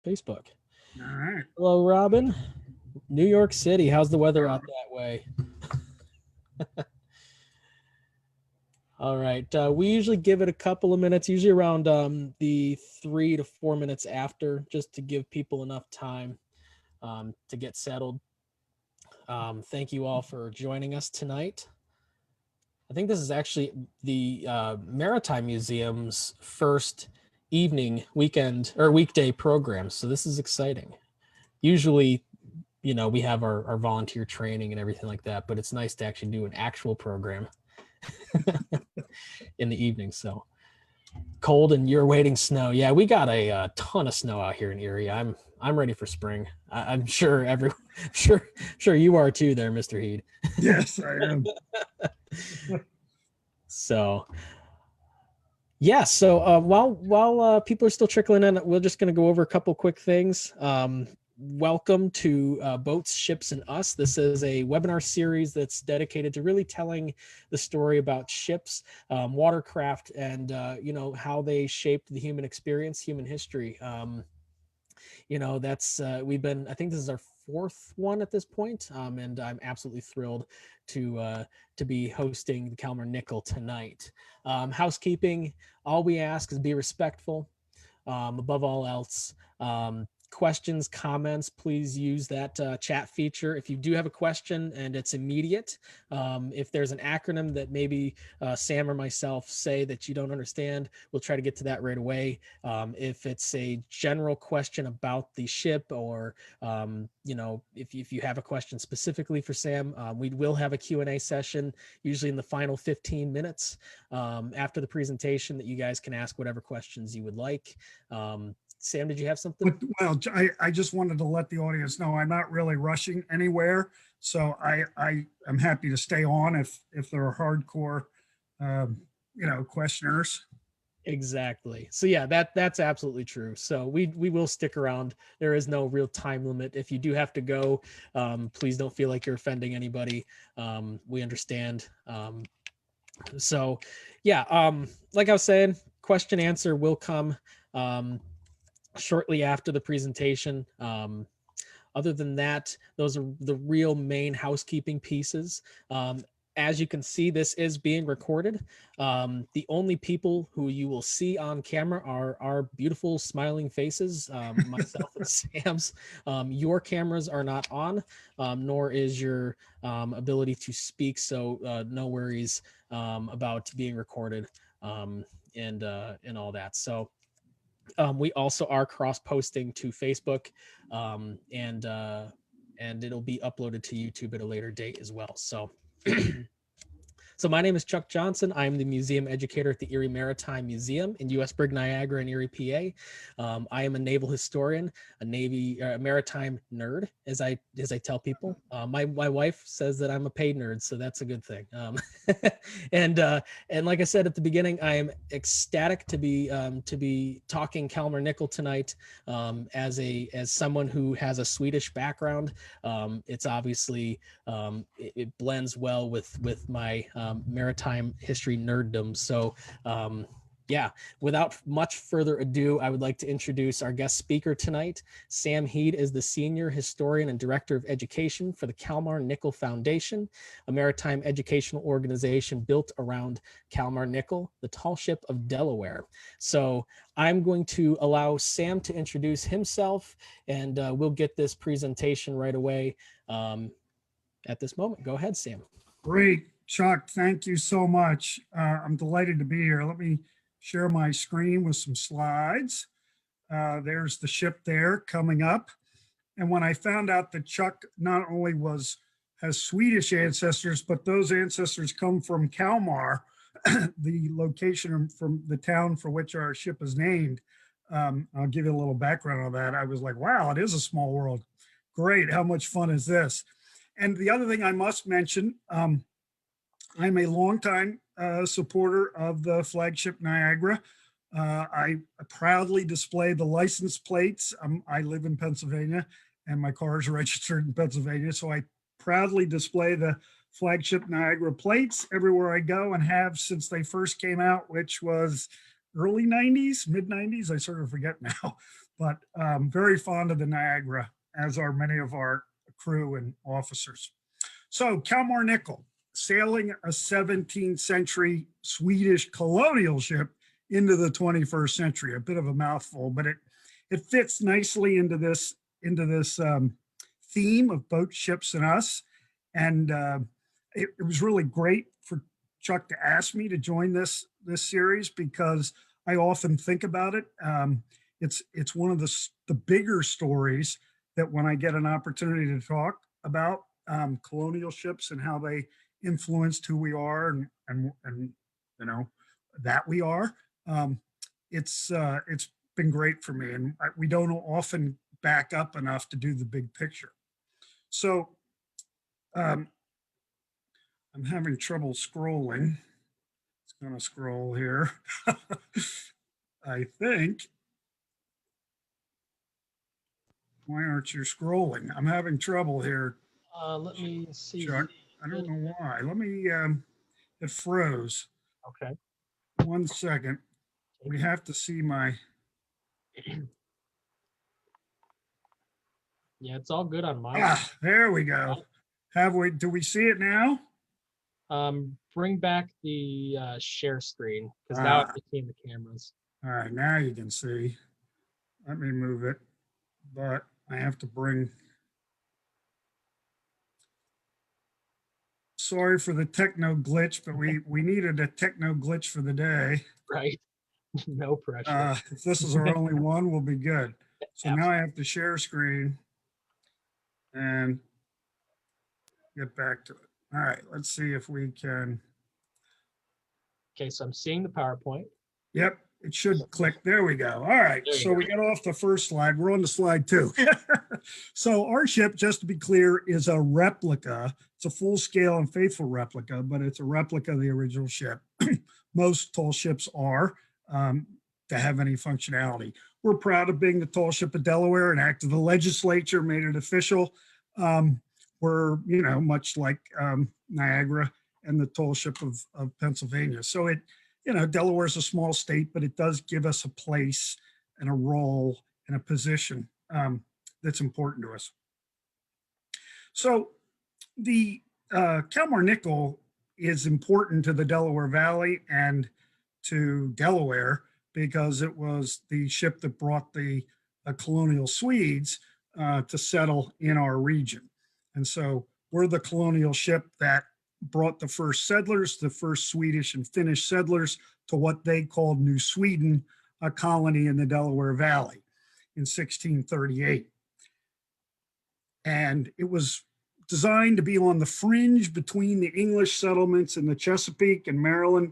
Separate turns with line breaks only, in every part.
Facebook.
All right.
Hello, Robin. New York City. How's the weather out that way? All right. We usually give it a couple of minutes, usually around the 3 to 4 minutes after, just to give people enough time to get settled. Thank you all for joining us tonight. I think this is actually the Maritime Museum's first evening, weekend, or weekday program. So this is exciting. Usually, we have our volunteer training and everything like that, but it's nice to actually do an actual program in the evening. So cold and you're waiting snow. Yeah, we got a ton of snow out here in Erie. I'm ready for spring. I'm sure sure you are too there, Mr. Heed.
Yes, I am.
So yeah, so while people are still trickling in, we're just going to go over a couple quick things. Welcome to Boats, Ships, and Us. This is a webinar series that's dedicated to really telling the story about ships, watercraft, and how they shaped the human experience, human history. That's I think this is our fourth one at this point, and I'm absolutely thrilled to be hosting the Kalmar Nyckel tonight. Housekeeping, all we ask is be respectful, above all else. Questions, comments, please use that chat feature. If you do have a question and it's immediate, if there's an acronym that maybe Sam or myself say that you don't understand, we'll try to get to that right away. If it's a general question about the ship, or if you have a question specifically for Sam, we will have a Q&A session, usually in the final 15 minutes after the presentation, that you guys can ask whatever questions you would like. Sam, did you have something?
Well, I just wanted to let the audience know I'm not really rushing anywhere, so I am happy to stay on if there are hardcore, questioners.
Exactly. So yeah, that's absolutely true. So we will stick around. There is no real time limit. If you do have to go, please don't feel like you're offending anybody. We understand. So yeah, like I was saying, question answer will come shortly after the presentation. Other than that, those are the real main housekeeping pieces. As you can see, this is being recorded. The only people who you will see on camera are our beautiful smiling faces, myself and Sam's. Your cameras are not on, nor is your ability to speak. So no worries about being recorded and all that. So we also are cross-posting to Facebook, and it'll be uploaded to YouTube at a later date as well. So So my name is Chuck Johnson. I'm the museum educator at the Erie Maritime Museum in U.S. Brig Niagara in Erie, PA. I am a naval historian, a maritime nerd, as I tell people. My wife says that I'm a paid nerd, so that's a good thing. And like I said at the beginning, I am ecstatic to be talking Kalmar Nyckel tonight. As someone who has a Swedish background, it's obviously it blends well with my maritime history nerddom. So yeah, without much further ado, I would like to introduce our guest speaker tonight. Sam Heed is the Senior Historian and Director of Education for the Kalmar Nyckel Foundation, a maritime educational organization built around Kalmar Nyckel, the tall ship of Delaware. So I'm going to allow Sam to introduce himself, and we'll get this presentation right away at this moment. Go ahead, Sam.
Great, Chuck. Thank you so much. I'm delighted to be here. Let me share my screen with some slides. There's the ship there coming up. And when I found out that Chuck not only has Swedish ancestors, but those ancestors come from Kalmar, the location from the town for which our ship is named. I'll give you a little background on that. I was like, wow, it is a small world. Great. How much fun is this? And the other thing I must mention, I'm a longtime supporter of the Flagship Niagara. I proudly display the license plates. I live in Pennsylvania and my car is registered in Pennsylvania. So I proudly display the Flagship Niagara plates everywhere I go, and have since they first came out, which was early 90s, mid 90s. I sort of forget now. but very fond of the Niagara, as are many of our crew and officers. So Kalmar Nyckel, sailing a 17th century Swedish colonial ship into the 21st century. A bit of a mouthful, but it fits nicely into this theme of boats, ships, and us. And it was really great for Chuck to ask me to join this series because I often think about it. It's one of the bigger stories that when I get an opportunity to talk about colonial ships and how they influenced who we are and you know that we are. It's been great for me, and we don't often back up enough to do the big picture. So I'm having trouble scrolling. It's going to scroll here. I think. Why aren't you scrolling? I'm having trouble here,
Let me see.
Chuck. I don't know why. Let me, it froze.
Okay.
1 second. We have to see my.
Yeah, it's all good on my.
Ah, there we go. Do we see it now?
Bring back the share screen because now it became the cameras.
All right, now you can see. Let me move it, but I have to bring. Sorry for the techno glitch, but we needed a techno glitch for the day.
Right. No pressure.
If this is our only one, we'll be good. So now I have to share screen and get back to it. All right, let's see if we can.
Okay, so I'm seeing the PowerPoint.
Yep, it should click. There we go. All right, so we got off the first slide. We're on to slide 2. So our ship, just to be clear, is a replica. It's a full-scale and faithful replica, but it's a replica of the original ship. Most tall ships are to have any functionality. We're proud of being the tall ship of Delaware. An act of the legislature made it official. We're, much like Niagara and the tall ship of Pennsylvania. So Delaware is a small state, but it does give us a place and a role and a position that's important to us. So the Kalmar Nyckel is important to the Delaware Valley and to Delaware because it was the ship that brought the colonial Swedes to settle in our region. And so we're the colonial ship that brought the first settlers, the first Swedish and Finnish settlers, to what they called New Sweden, a colony in the Delaware Valley in 1638. And it was designed to be on the fringe between the English settlements in the Chesapeake and Maryland.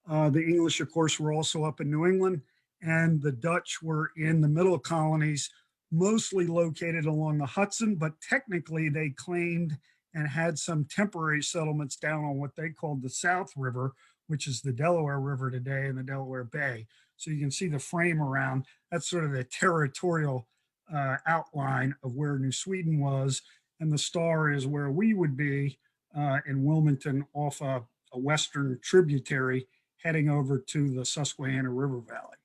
The English, of course, were also up in New England, and the Dutch were in the middle colonies, mostly located along the Hudson, but technically they claimed and had some temporary settlements down on what they called the South River, which is the Delaware River today and the Delaware Bay. So you can see the frame around. That's sort of the territorial outline of where New Sweden was. And the star is where we would be in Wilmington off a western tributary heading over to the Susquehanna River Valley.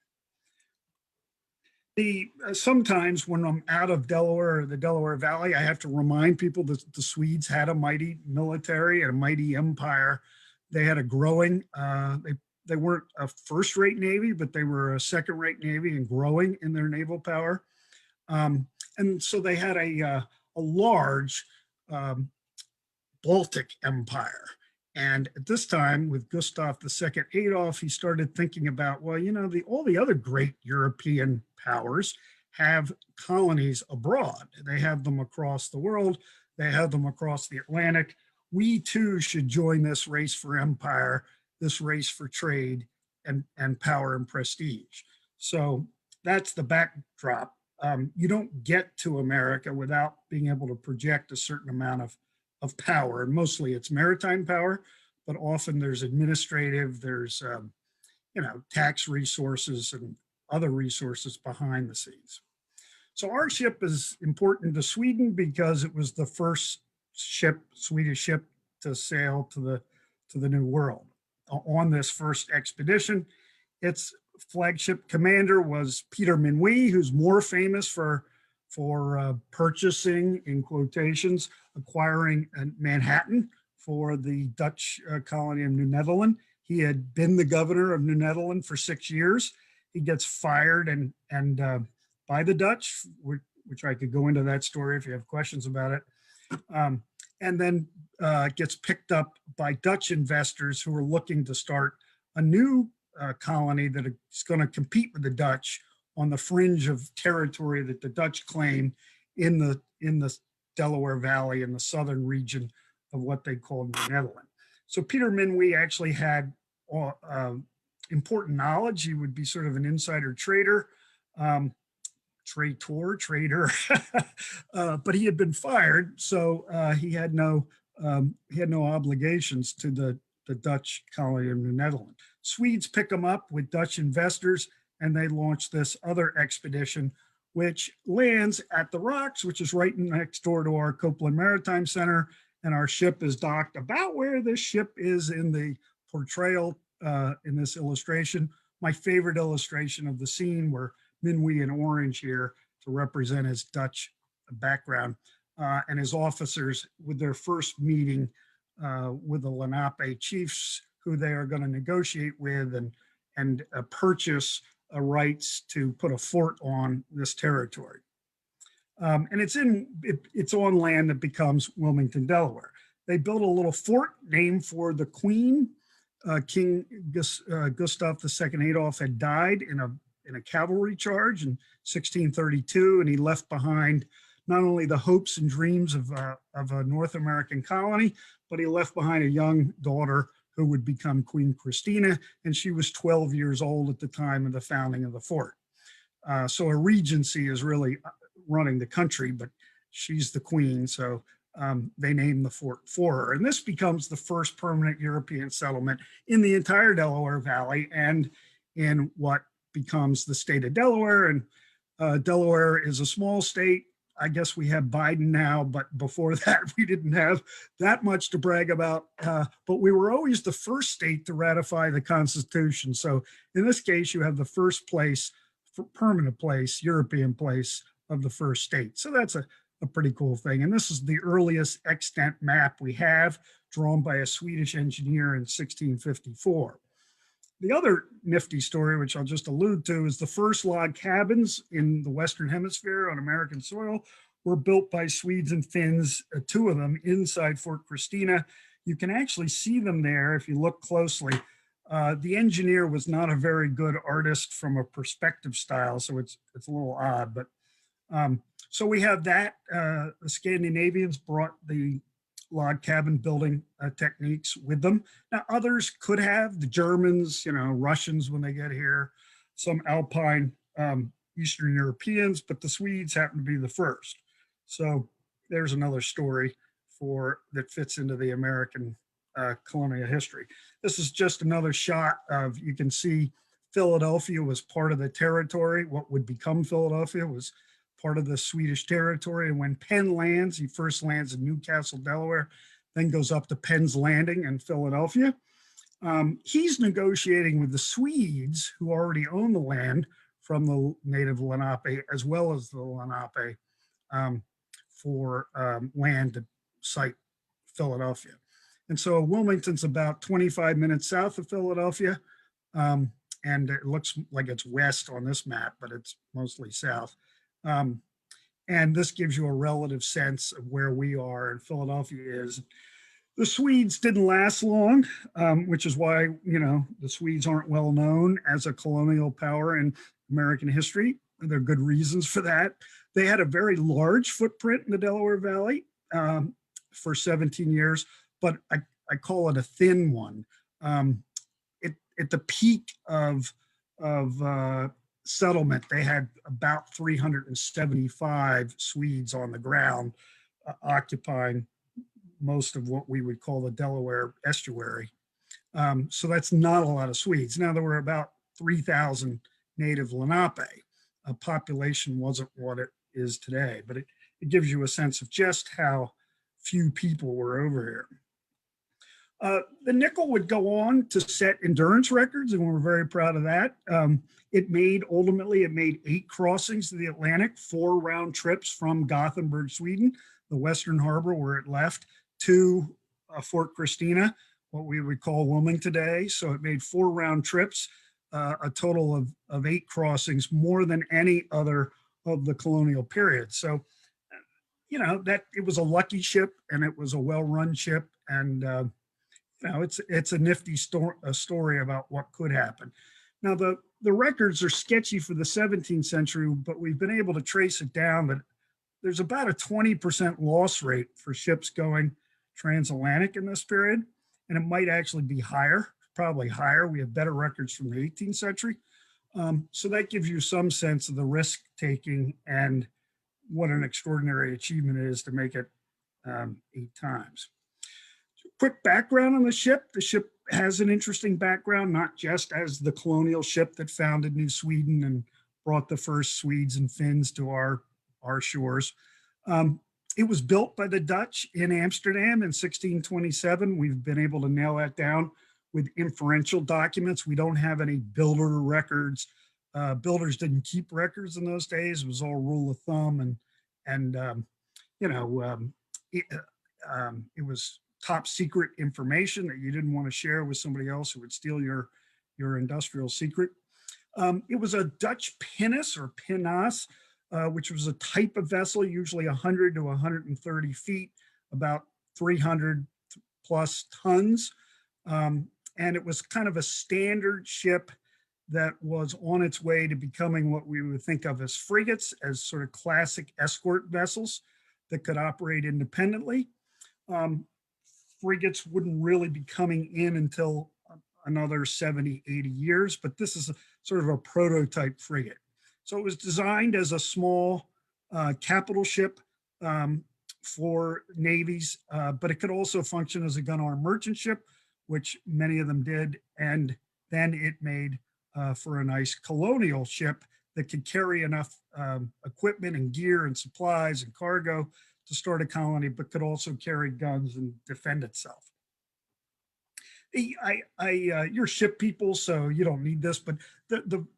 Sometimes when I'm out of Delaware or the Delaware Valley, I have to remind people that the Swedes had a mighty military and a mighty empire. They had a growing, they weren't a first-rate Navy, but they were a second-rate Navy and growing in their naval power. And so they had a large Baltic empire. And at this time, with Gustav II Adolf, he started thinking about, well, all the other great European powers have colonies abroad. They have them across the world. They have them across the Atlantic. We too should join this race for empire, this race for trade and power and prestige. So that's the backdrop. You don't get to America without being able to project a certain amount of power, and mostly it's maritime power, but often there's administrative, there's tax resources and other resources behind the scenes. So our ship is important to Sweden because it was the first Swedish ship to sail to the New World. On this first expedition, it's flagship commander was Peter Minuit, who's more famous for purchasing, in quotations, acquiring Manhattan for the Dutch colony of New Netherland. He had been the governor of New Netherland for 6 years. He gets fired and by the Dutch, which I could go into that story if you have questions about it. And then gets picked up by Dutch investors who are looking to start a new colony that is going to compete with the Dutch on the fringe of territory that the Dutch claim in the Delaware Valley in the southern region of what they called New Netherland. So Peter Minuit actually had important knowledge. He would be sort of an insider trader, trader, but he had been fired, so he had no obligations to the Dutch colony of New Netherland. Swedes pick him up with Dutch investors, and they launch this other expedition, which lands at the Rocks, which is right next door to our Copeland Maritime Center. And our ship is docked about where this ship is in the portrayal in this illustration. My favorite illustration of the scene where Minuit in orange here to represent his Dutch background, and his officers with their first meeting with the Lenape chiefs, who they are going to negotiate with and purchase rights to put a fort on this territory. And it's on land that becomes Wilmington, Delaware. They built a little fort named for the Queen. King Gustav II Adolf had died in a cavalry charge in 1632, and he left behind not only the hopes and dreams of a North American colony, but he left behind a young daughter who would become Queen Christina, and she was 12 years old at the time of the founding of the fort. So a regency is really running the country, but she's the queen, so they named the fort for her. And this becomes the first permanent European settlement in the entire Delaware Valley and in what becomes the state of Delaware. And Delaware is a small state. I guess we have Biden now, but before that, we didn't have that much to brag about. But we were always the first state to ratify the Constitution. So in this case, you have the first place, permanent place, European place of the first state. So that's a pretty cool thing. And this is the earliest extant map we have, drawn by a Swedish engineer in 1654. The other nifty story, which I'll just allude to, is the first log cabins in the Western Hemisphere on American soil were built by Swedes and Finns, 2 of them inside Fort Christina. You can actually see them there if you look closely. The engineer was not a very good artist from a perspective style, so it's a little odd. But so we have that. The Scandinavians brought the log cabin building techniques with them. Now others could have, the Germans, Russians when they get here, some Alpine Eastern Europeans, but the Swedes happen to be the first. So there's another story that fits into the American colonial history. This is just another shot of, you can see Philadelphia was part of the territory. What would become Philadelphia was part of the Swedish territory. And when Penn lands, he first lands in Newcastle, Delaware, then goes up to Penn's Landing in Philadelphia. He's negotiating with the Swedes, who already own the land from the native Lenape, as well as the Lenape, for land to site Philadelphia. And so Wilmington's about 25 minutes south of Philadelphia. And it looks like it's west on this map, but it's mostly south. And this gives you a relative sense of where we are and Philadelphia is. The Swedes didn't last long, which is why, the Swedes aren't well known as a colonial power in American history. There are good reasons for that. They had a very large footprint in the Delaware Valley for 17 years, but I call it a thin one. At the peak of settlement, they had about 375 Swedes on the ground occupying most of what we would call the Delaware estuary. So that's not a lot of Swedes. Now, there were about 3,000 native Lenape. Population wasn't what it is today, but it gives you a sense of just how few people were over here. The Nyckel would go on to set endurance records, and we're very proud of that. Ultimately, it made 8 crossings to the Atlantic, 4 round trips from Gothenburg, Sweden, the Western Harbor where it left, to Fort Christina, what we would call Wilmington today. So it made 4 round trips, a total of 8 crossings, more than any other of the colonial period. So, that it was a lucky ship, and it was a well-run ship, and it's a nifty story about what could happen. Now, the records are sketchy for the 17th century, but we've been able to trace it down that there's about a 20% loss rate for ships going transatlantic in this period, and it might actually be higher, probably higher. We have better records from the 18th century. So that gives you some sense of the risk taking and what an extraordinary achievement it is to make it 8 times. Quick background on the ship. The ship has an interesting background, not just as the colonial ship that founded New Sweden and brought the first Swedes and Finns to our shores. It was built by the Dutch in Amsterdam in 1627. We've been able to nail that down with inferential documents. We don't have any builder records. Builders didn't keep records in those days. It was all rule of thumb, it was top secret information that you didn't want to share with somebody else who would steal your industrial secret. It was a Dutch pinnace or pinnace, which was a type of vessel, usually 100 to 130 feet, about 300 plus tons. And it was kind of a standard ship that was on its way to becoming what we would think of as frigates, as sort of classic escort vessels that could operate independently. Frigates wouldn't really be coming in until another 70, 80 years, but this is sort of a prototype frigate. So it was designed as a small capital ship for navies, but it could also function as a gun-armed merchant ship, which many of them did. And then it made for a nice colonial ship that could carry enough equipment and gear and supplies and cargo to start a colony, but could also carry guns and defend itself. You're ship people, so you don't need this, but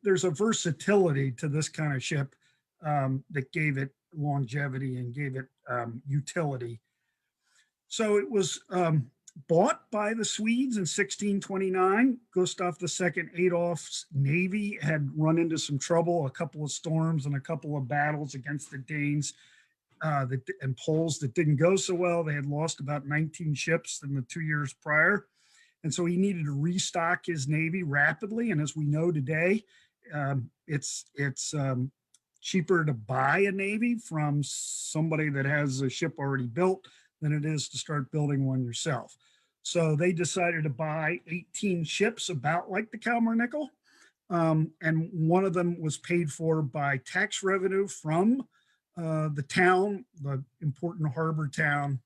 there's a versatility to this kind of ship that gave it longevity and gave it utility. So it was bought by the Swedes in 1629. Gustav II Adolf's navy had run into some trouble, a couple of storms and a couple of battles against the Danes and Poles that didn't go so well. They had lost about 19 ships in the 2 years prior. And so he needed to restock his navy rapidly. And as we know today, it's cheaper to buy a navy from somebody that has a ship already built than it is to start building one yourself. So they decided to buy 18 ships, about like the Kalmar Nyckel. And one of them was paid for by tax revenue from the town, the important harbor town,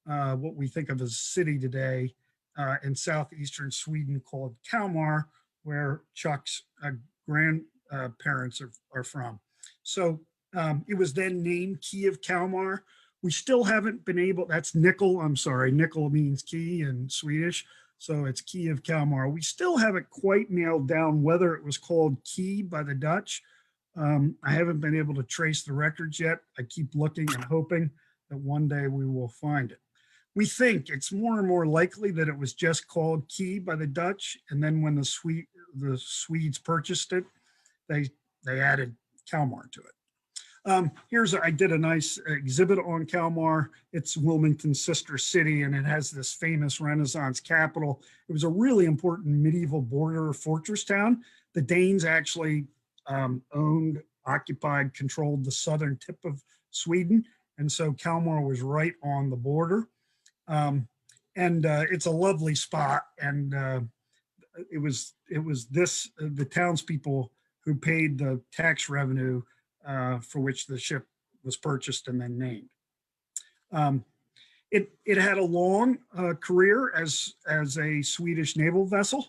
what we think of as a city today, in southeastern Sweden called Kalmar, where Chuck's grandparents are from. So it was then named Key of Kalmar. We still haven't been able, that's nickel, I'm sorry, nickel means key in Swedish, so it's Key of Kalmar. We still haven't quite nailed down whether it was called Key by the Dutch. I haven't been able to trace the records yet. I keep looking and hoping that one day we will find it. We think it's more and more likely that it was just called Key by the Dutch, and then when the Swedes purchased it, they added Kalmar to it. I did a nice exhibit on Kalmar. It's Wilmington's sister city, and it has this famous Renaissance capital. It was a really important medieval border fortress town. The Danes actually occupied, controlled the southern tip of Sweden. And so Kalmar was right on the border. It's a lovely spot. And it was the townspeople who paid the tax revenue for which the ship was purchased and then named. It had a long career as a Swedish naval vessel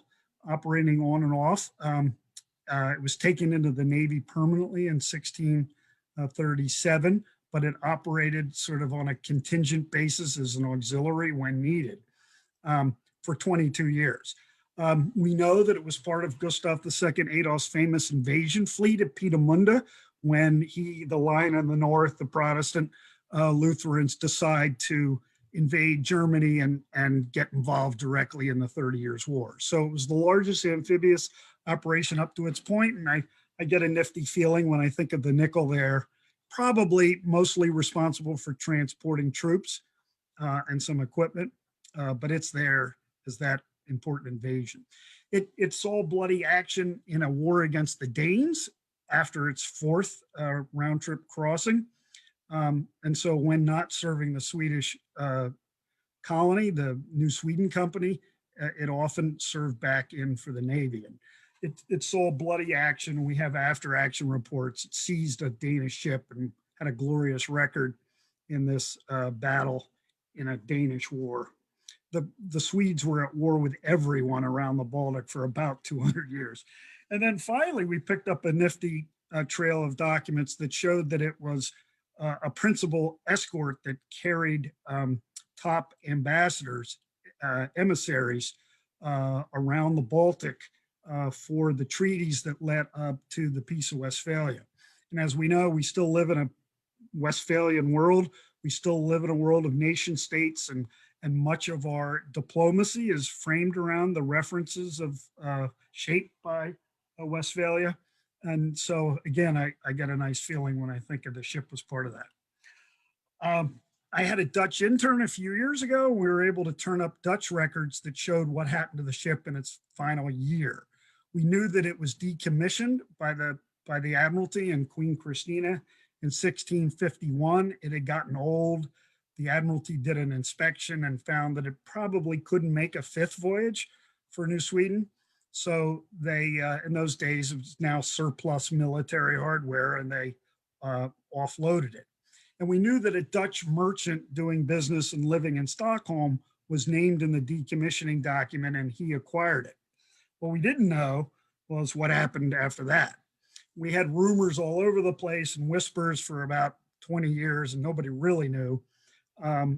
operating on and off. It was taken into the Navy permanently in 1637, but it operated sort of on a contingent basis as an auxiliary when needed. for 22 years. We know that it was part of Gustav II Adolf's famous invasion fleet at Pietamunda when the line in the north, the Protestant Lutherans decide to invade Germany and get involved directly in the 30 Years' War. So it was the largest amphibious operation up to its point, and I get a nifty feeling when I think of the Nyckel there, probably mostly responsible for transporting troops and some equipment, but it's there as that important invasion. It saw bloody action in a war against the Danes after its fourth round trip crossing. And so when not serving the Swedish colony, the New Sweden Company, it often served back in for the Navy. And it saw bloody action. We have after action reports. It seized a Danish ship and had a glorious record in this battle in a Danish war. The Swedes were at war with everyone around the Baltic for about 200 years. And then finally, we picked up a nifty trail of documents that showed that it was a principal escort that carried top ambassadors, emissaries around the Baltic for the treaties that led up to the Peace of Westphalia. And as we know, we still live in a Westphalian world. We still live in a world of nation states, and much of our diplomacy is framed around the references of shaped by Westphalia. And so again, I get a nice feeling when I think of the ship was part of that. I had a Dutch intern a few years ago. We were able to turn up Dutch records that showed what happened to the ship in its final year. We knew that it was decommissioned by the Admiralty and Queen Christina in 1651. It had gotten old. The Admiralty did an inspection and found that it probably couldn't make a fifth voyage for New Sweden. So they, in those days, it was now surplus military hardware, and they offloaded it. And we knew that a Dutch merchant doing business and living in Stockholm was named in the decommissioning document, and he acquired it. What we didn't know was what happened after that. We had rumors all over the place and whispers for about 20 years, and nobody really knew.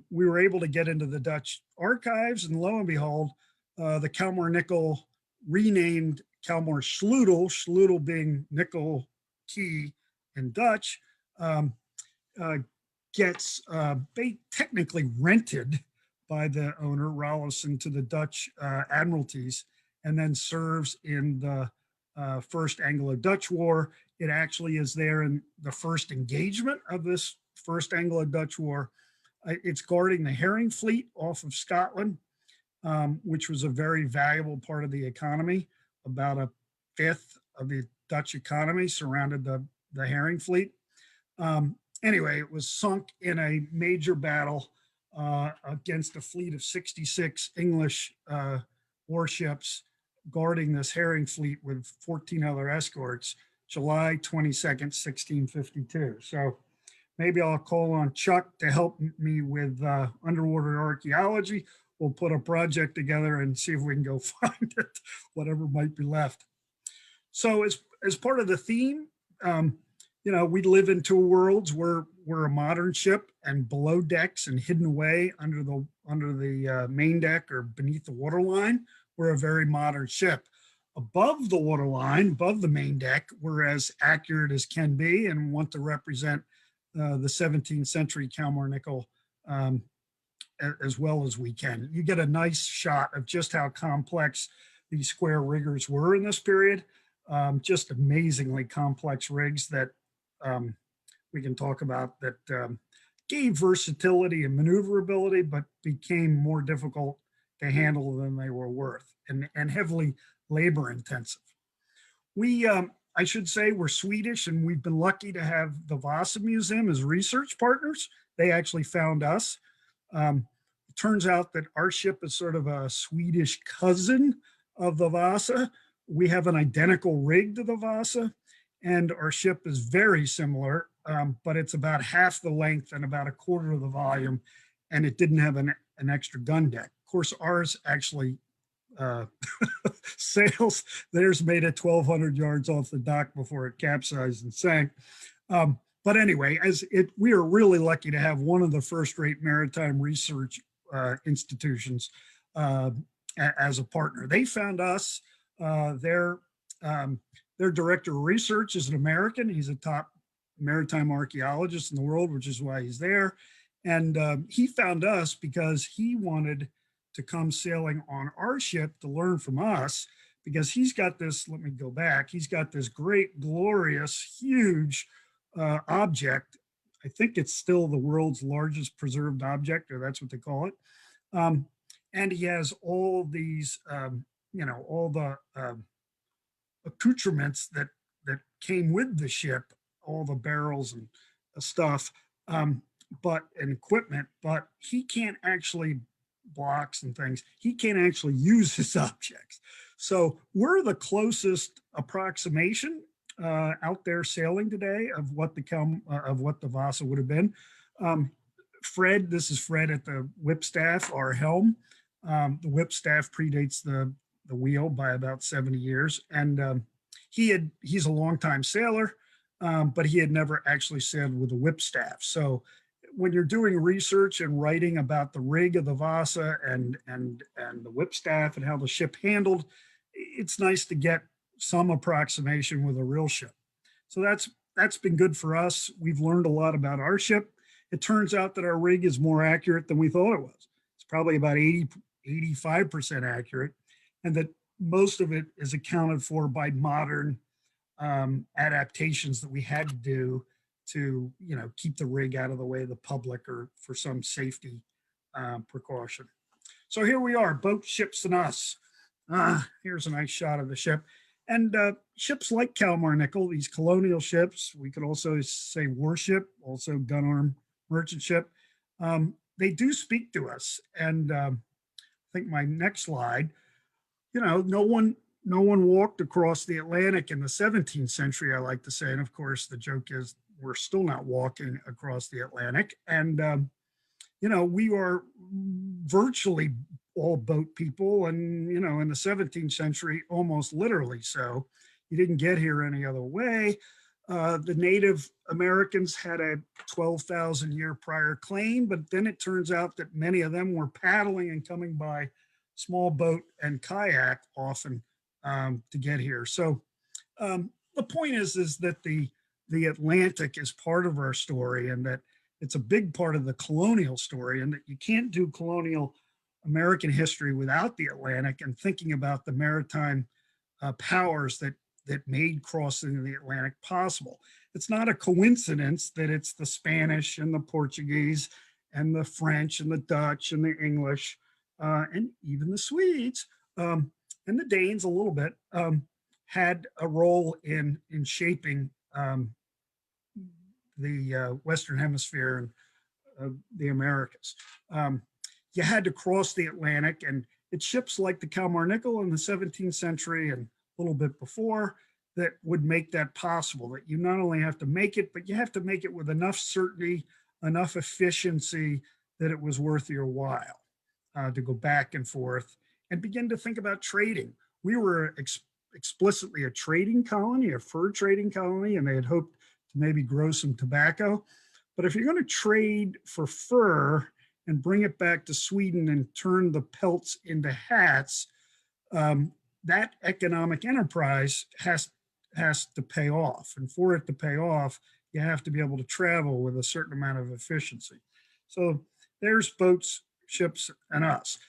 We were able to get into the Dutch archives, and lo and behold, the Kalmar Nyckel, renamed Kalmar Sleutel, Sleutel being nickel key in Dutch, gets technically rented by the owner, Rawlinson, to the Dutch admiralties, and then serves in the First Anglo-Dutch War. It actually is there in the first engagement of this First Anglo-Dutch War. It's guarding the herring fleet off of Scotland, which was a very valuable part of the economy. About a fifth of the Dutch economy surrounded the herring fleet. Anyway, it was sunk in a major battle against a fleet of 66 English warships guarding this herring fleet with 14 other escorts, July 22nd, 1652. So maybe I'll call on Chuck to help me with underwater archaeology. We'll put a project together and see if we can go find it, whatever might be left. So as part of the theme, we live in two worlds. We're a modern ship, and below decks and hidden away under the main deck or beneath the waterline, we're a very modern ship. Above the waterline, above the main deck, we're as accurate as can be and want to represent the 17th century Kalmar Nyckel as well as we can. You get a nice shot of just how complex these square riggers were in this period. Just amazingly complex rigs that we can talk about that gave versatility and maneuverability, but became more difficult to handle than they were worth, and heavily labor intensive. I should say we're Swedish, and we've been lucky to have the Vasa Museum as research partners. They actually found us. It turns out that our ship is sort of a Swedish cousin of the Vasa. We have an identical rig to the Vasa, and our ship is very similar, but it's about half the length and about a quarter of the volume, and it didn't have an extra gun deck. Of course, ours actually sails. Theirs made it 1,200 yards off the dock before it capsized and sank. But anyway, we are really lucky to have one of the first-rate maritime research institutions as a partner. They found us. Their their director of research is an American. He's a top maritime archaeologist in the world, which is why he's there. And he found us because he wanted to come sailing on our ship to learn from us, because he's got this, let me go back, he's got this great, glorious, huge object. I think it's still the world's largest preserved object, or that's what they call it. And he has all these, all the accoutrements that came with the ship, all the barrels and stuff, and equipment, but he can't actually, blocks and things, he can't actually use his objects. So we're the closest approximation out there sailing today of what the Vasa would have been. Fred, this is Fred at the whipstaff, our helm. The whipstaff predates the wheel by about 70 years. And he's a longtime sailor, but he had never actually sailed with a whipstaff. So when you're doing research and writing about the rig of the Vasa and the whipstaff and how the ship handled, it's nice to get some approximation with a real ship. So that's been good for us. We've learned a lot about our ship. It turns out that our rig is more accurate than we thought it was. It's probably about 85% accurate, and that most of it is accounted for by modern adaptations that we had to do to, keep the rig out of the way of the public or for some safety precaution. So here we are, boat, ships, and us. Here's a nice shot of the ship. And ships like Kalmar Nyckel, these colonial ships, we could also say warship, also gun arm merchant ship, they do speak to us. And I think my next slide, no one walked across the Atlantic in the 17th century, I like to say. And of course, the joke is we're still not walking across the Atlantic. And, we are virtually all boat people. And, in the 17th century, almost literally so. You didn't get here any other way. The Native Americans had a 12,000 year prior claim, but then it turns out that many of them were paddling and coming by small boat and kayak often to get here. So the point is that the Atlantic is part of our story, and that it's a big part of the colonial story, and that you can't do colonial American history without the Atlantic and thinking about the maritime powers that made crossing the Atlantic possible. It's not a coincidence that it's the Spanish and the Portuguese and the French and the Dutch and the English and even the Swedes and the Danes a little bit had a role in shaping the Western Hemisphere and the Americas. You had to cross the Atlantic, and it's ships like the Kalmar Nyckel in the 17th century and a little bit before that would make that possible, that you not only have to make it, but you have to make it with enough certainty, enough efficiency that it was worth your while to go back and forth and begin to think about trading. We were explicitly a trading colony, a fur trading colony, and they had hoped to maybe grow some tobacco. But if you're going to trade for fur and bring it back to Sweden and turn the pelts into hats, that economic enterprise has to pay off. And for it to pay off, you have to be able to travel with a certain amount of efficiency. So there's boats, ships, and us.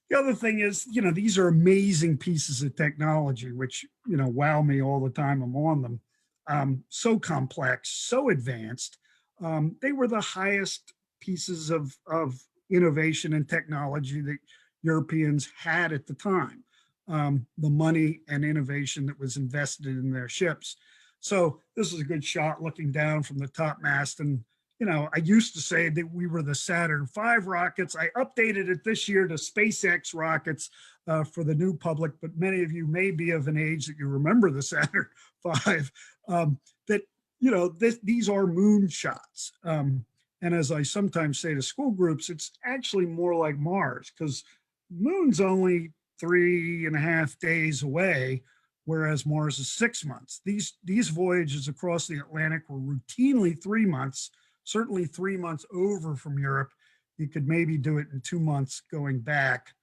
The other thing is, these are amazing pieces of technology, which, wow me all the time I'm on them. So complex, so advanced. They were the highest pieces of innovation and technology that Europeans had at the time. The money and innovation that was invested in their ships. So this is a good shot looking down from the top mast. And, I used to say that we were the Saturn V rockets. I updated it this year to SpaceX rockets for the new public, but many of you may be of an age that you remember the Saturn V, these are moon shots. And as I sometimes say to school groups, it's actually more like Mars, because moon's only 3.5 days away, whereas Mars is 6 months. These voyages across the Atlantic were routinely 3 months, certainly 3 months over from Europe. You could maybe do it in 2 months going back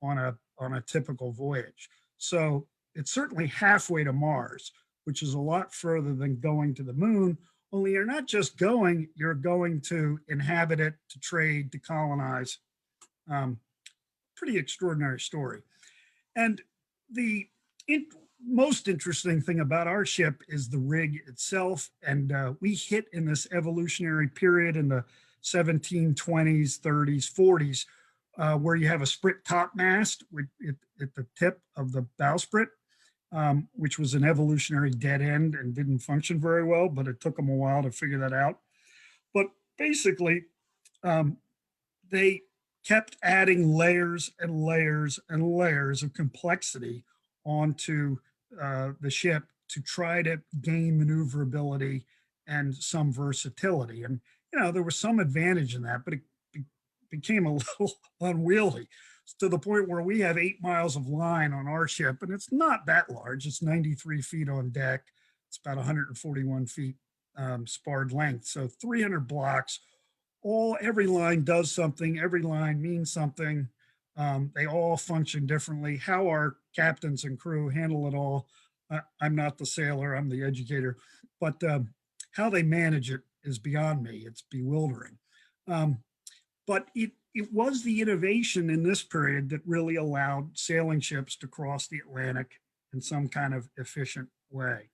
on a on a typical voyage. So it's certainly halfway to Mars, which is a lot further than going to the moon. Only you're not just going, you're going to inhabit it, to trade, to colonize. Um, Pretty extraordinary story. And the in, most interesting thing about our ship is the rig itself. And we hit in this evolutionary period in the 1720s, 30s, 40s, where you have a sprit topmast at the tip of the bowsprit, which was an evolutionary dead end and didn't function very well, but it took them a while to figure that out. But basically, um, they kept adding layers and layers and layers of complexity onto the ship to try to gain maneuverability and some versatility. And, you know, there was some advantage in that, but it became a little unwieldy to the point where we have 8 miles of line on our ship, and it's not that large. It's 93 feet on deck. It's about 141 feet sparred length. So 300 blocks. Every line does something. Every line means something. They all function differently. How our captains and crew handle it all, I'm not the sailor, I'm the educator, but how they manage it is beyond me. It's bewildering. But it was the innovation in this period that really allowed sailing ships to cross the Atlantic in some kind of efficient way.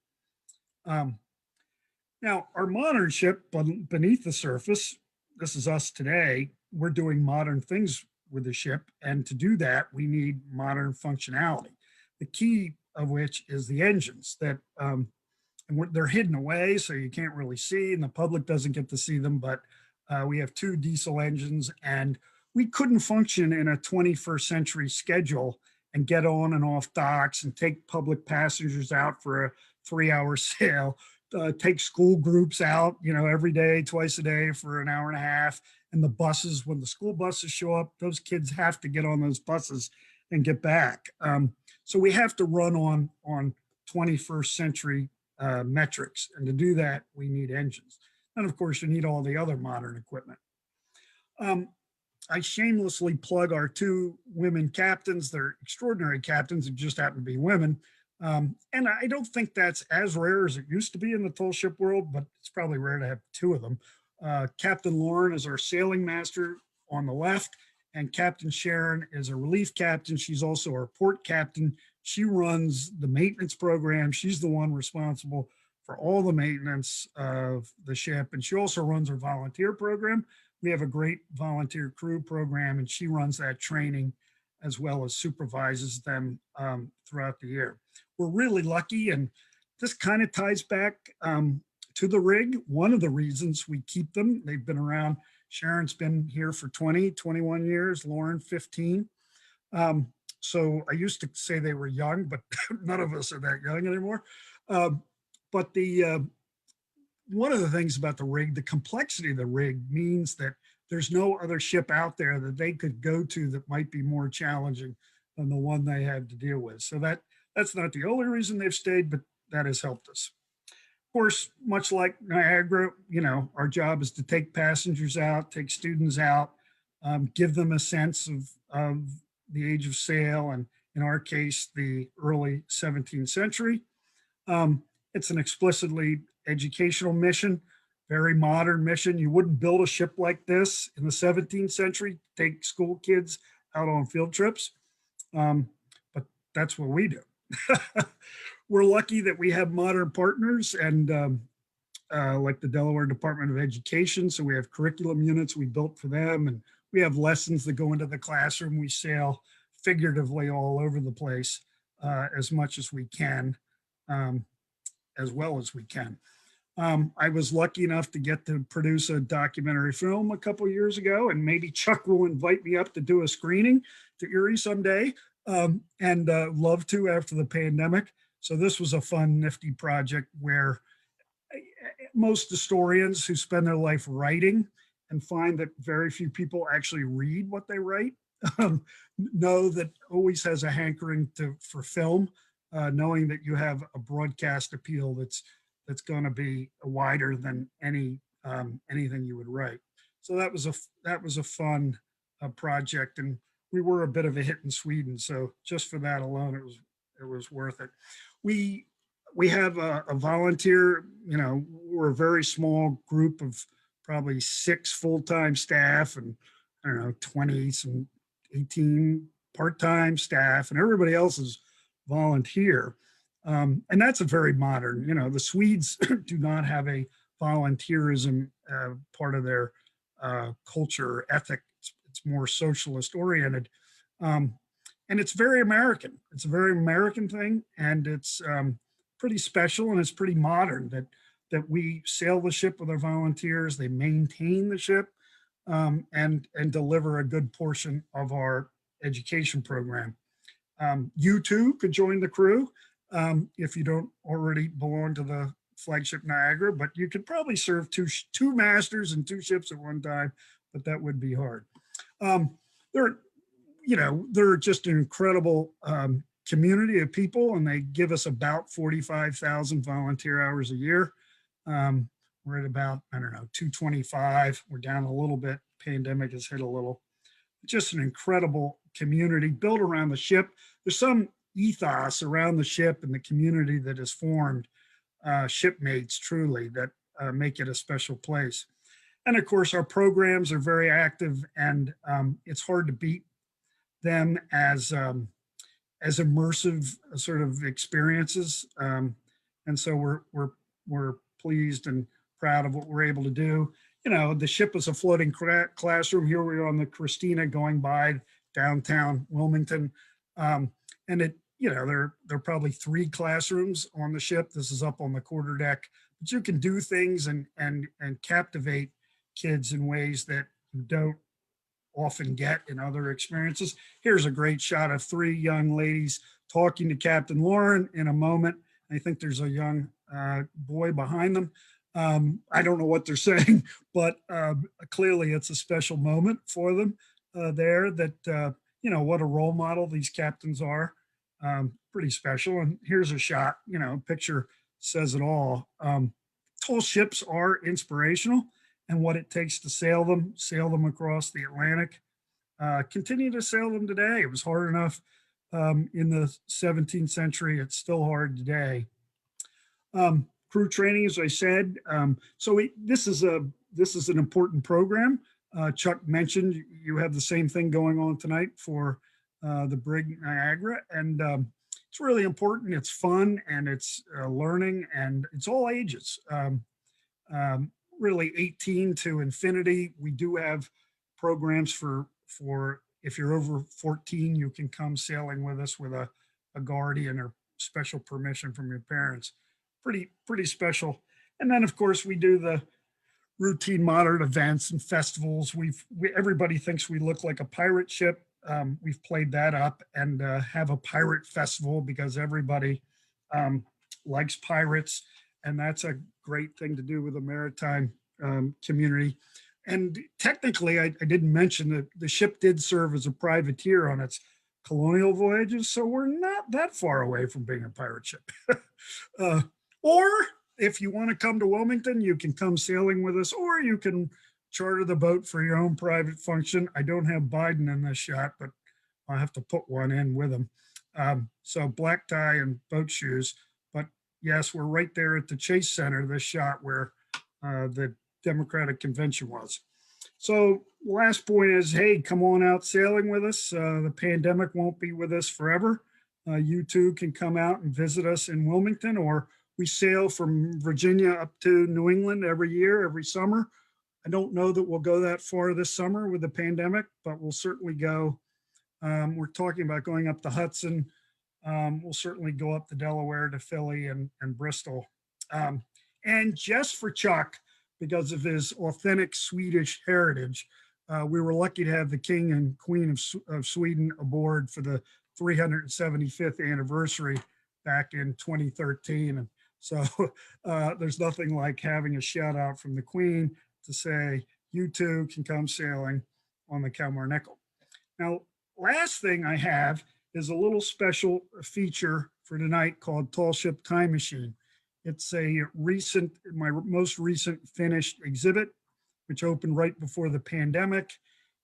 Now, our modern ship beneath the surface, this is us today, we're doing modern things with the ship. And to do that, we need modern functionality. The key of which is the engines that, and they're hidden away, so you can't really see, and the public doesn't get to see them. But we have 2 diesel engines, and we couldn't function in a 21st century schedule and get on and off docks and take public passengers out for a 3-hour sail. Take school groups out, you know, every day, twice a day for an hour and a half. And the buses, when the school buses show up, those kids have to get on those buses and get back. So we have to run on 21st century metrics. And to do that, we need engines. And of course, you need all the other modern equipment. I shamelessly plug our 2 women captains. They're extraordinary captains who just happen to be women. And I don't think that's as rare as it used to be in the tall ship world, but it's probably rare to have 2 of them. Captain Lauren is our sailing master on the left, and Captain Sharon is a relief captain. She's also our port captain. She runs the maintenance program. She's the one responsible for all the maintenance of the ship. And she also runs our volunteer program. We have a great volunteer crew program, and she runs that training as well as supervises them throughout the year. We're really lucky, and this kind of ties back to the rig. One of the reasons we keep them, they've been around. Sharon's been here for 20, 21 years, Lauren 15. So I used to say they were young, but none of us are that young anymore. But one of the things about the rig, the complexity of the rig means that there's no other ship out there that they could go to that might be more challenging than the one they have to deal with. So that's not the only reason they've stayed, but that has helped us. Of course, much like Niagara, you know, our job is to take passengers out, take students out, give them a sense of the age of sail, and in our case, the early 17th century. It's an explicitly educational mission, very modern mission. You wouldn't build a ship like this in the 17th century, take school kids out on field trips. But that's what we do. We're lucky that we have modern partners, and like the Delaware Department of Education. So we have curriculum units we built for them, and we have lessons that go into the classroom. We sail figuratively all over the place as much as we can, as well as we can. I was lucky enough to get to produce a documentary film a couple of years ago, and maybe Chuck will invite me up to do a screening to Erie someday, and love to after the pandemic. So this was a fun, nifty project where most historians who spend their life writing and find that very few people actually read what they write know that always has a hankering for film, knowing that you have a broadcast appeal that's going to be wider than anything you would write. So that was a fun project, and we were a bit of a hit in Sweden. So just for that alone, it was worth it. We we have a volunteer, we're a very small group of probably 6 full-time staff and I don't know, 20, some 18 part-time staff, and everybody else is volunteer. And that's a very modern, the Swedes do not have a volunteerism part of their culture or ethic. It's more socialist oriented. Um, and it's very American. It's a very American thing, and it's pretty special, and it's pretty modern that we sail the ship with our volunteers. They maintain the ship, and deliver a good portion of our education program. You too could join the crew if you don't already belong to the Flagship Niagara, but you could probably serve two masters and 2 ships at one time, but that would be hard. They're, they're just an incredible community of people, and they give us about 45,000 volunteer hours a year. We're at about, I don't know, 225. We're down a little bit. Pandemic has hit a little. Just an incredible community built around the ship. There's some ethos around the ship and the community that is formed, shipmates truly, that make it a special place. And of course, our programs are very active, and it's hard to beat them as immersive sort of experiences. And so we're pleased and proud of what we're able to do. The ship is a floating classroom. Here we are on the Christina going by downtown Wilmington. And there are probably 3 classrooms on the ship. This is up on the quarterdeck, but you can do things and captivate kids in ways that you don't often get in other experiences. Here's a great shot of 3 young ladies talking to Captain Lauren in a moment. I think there's a young boy behind them. I don't know what they're saying, but clearly it's a special moment for them there that, what a role model these captains are. Pretty special. And here's a shot, picture says it all. Tall ships are inspirational, and what it takes to sail them across the Atlantic. Continue to sail them today. It was hard enough in the 17th century. It's still hard today. Crew training, as I said. This is an important program. Chuck mentioned you have the same thing going on tonight for the Brig Niagara, and it's really important. It's fun, and it's learning, and it's all ages. Really 18 to infinity. We do have programs for if you're over 14, you can come sailing with us with a guardian or special permission from your parents. Pretty special. And then of course we do the routine modern events and festivals. Everybody thinks we look like a pirate ship. We've played that up and have a pirate festival because everybody likes pirates, and that's a great thing to do with the maritime community. And technically, I didn't mention that the ship did serve as a privateer on its colonial voyages, so we're not that far away from being a pirate ship. Or if you want to come to Wilmington, you can come sailing with us, or you can charter the boat for your own private function. I don't have Biden in this shot, but I'll have to put one in with him. So black tie and boat shoes. But yes, we're right there at the Chase Center, this shot where the Democratic Convention was. So last point is, hey, come on out sailing with us. The pandemic won't be with us forever. You too can come out and visit us in Wilmington, or we sail from Virginia up to New England every year, every summer. I don't know that we'll go that far this summer with the pandemic, but we'll certainly go. We're talking about going up the Hudson. We'll certainly go up the Delaware to Philly and Bristol. And just for Chuck, because of his authentic Swedish heritage, we were lucky to have the King and Queen of Sweden aboard for the 375th anniversary back in 2013. And so there's nothing like having a shout out from the Queen to say, you too can come sailing on the Kalmar Nyckel. Now, last thing I have is a little special feature for tonight called Tall Ship Time Machine. It's my most recent finished exhibit, which opened right before the pandemic.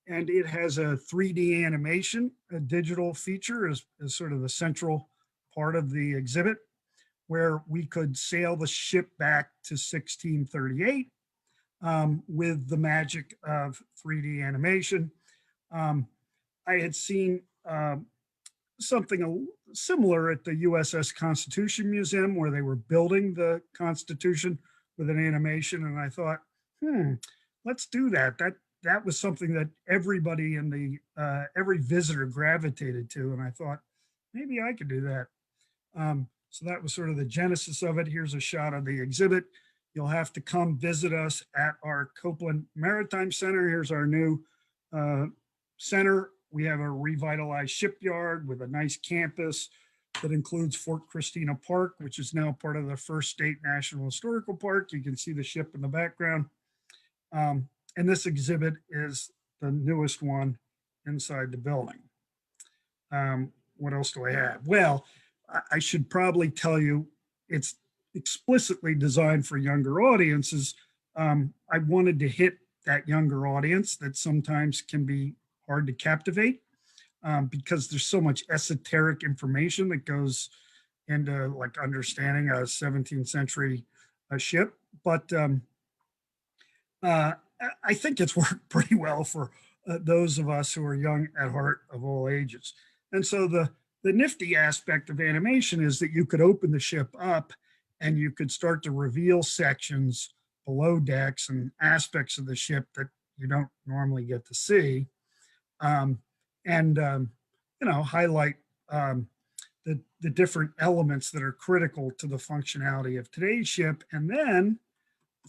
and it has a 3D animation. A digital feature is sort of the central part of the exhibit, where we could sail the ship back to 1638 with the magic of 3D animation. I had seen something similar at the USS Constitution Museum, where they were building the Constitution with an animation, and I thought, let's do that. That was something that everybody in the every visitor gravitated to, and I thought maybe I could do that. So that was sort of the genesis of it. Here's a shot of the exhibit. You'll have to come visit us at our Copeland Maritime Center. Here's our new center. We have a revitalized shipyard with a nice campus that includes Fort Christina Park, which is now part of the First State National Historical Park. You can see the ship in the background. And this exhibit is the newest one inside the building. What else do I have? Well, I should probably tell you it's explicitly designed for younger audiences. I wanted to hit that younger audience that sometimes can be hard to captivate because there's so much esoteric information that goes into like understanding a 17th century ship. But I think it's worked pretty well for those of us who are young at heart of all ages. And so the nifty aspect of animation is that you could open the ship up and you could start to reveal sections below decks and aspects of the ship that you don't normally get to see. Highlight the different elements that are critical to the functionality of today's ship. And then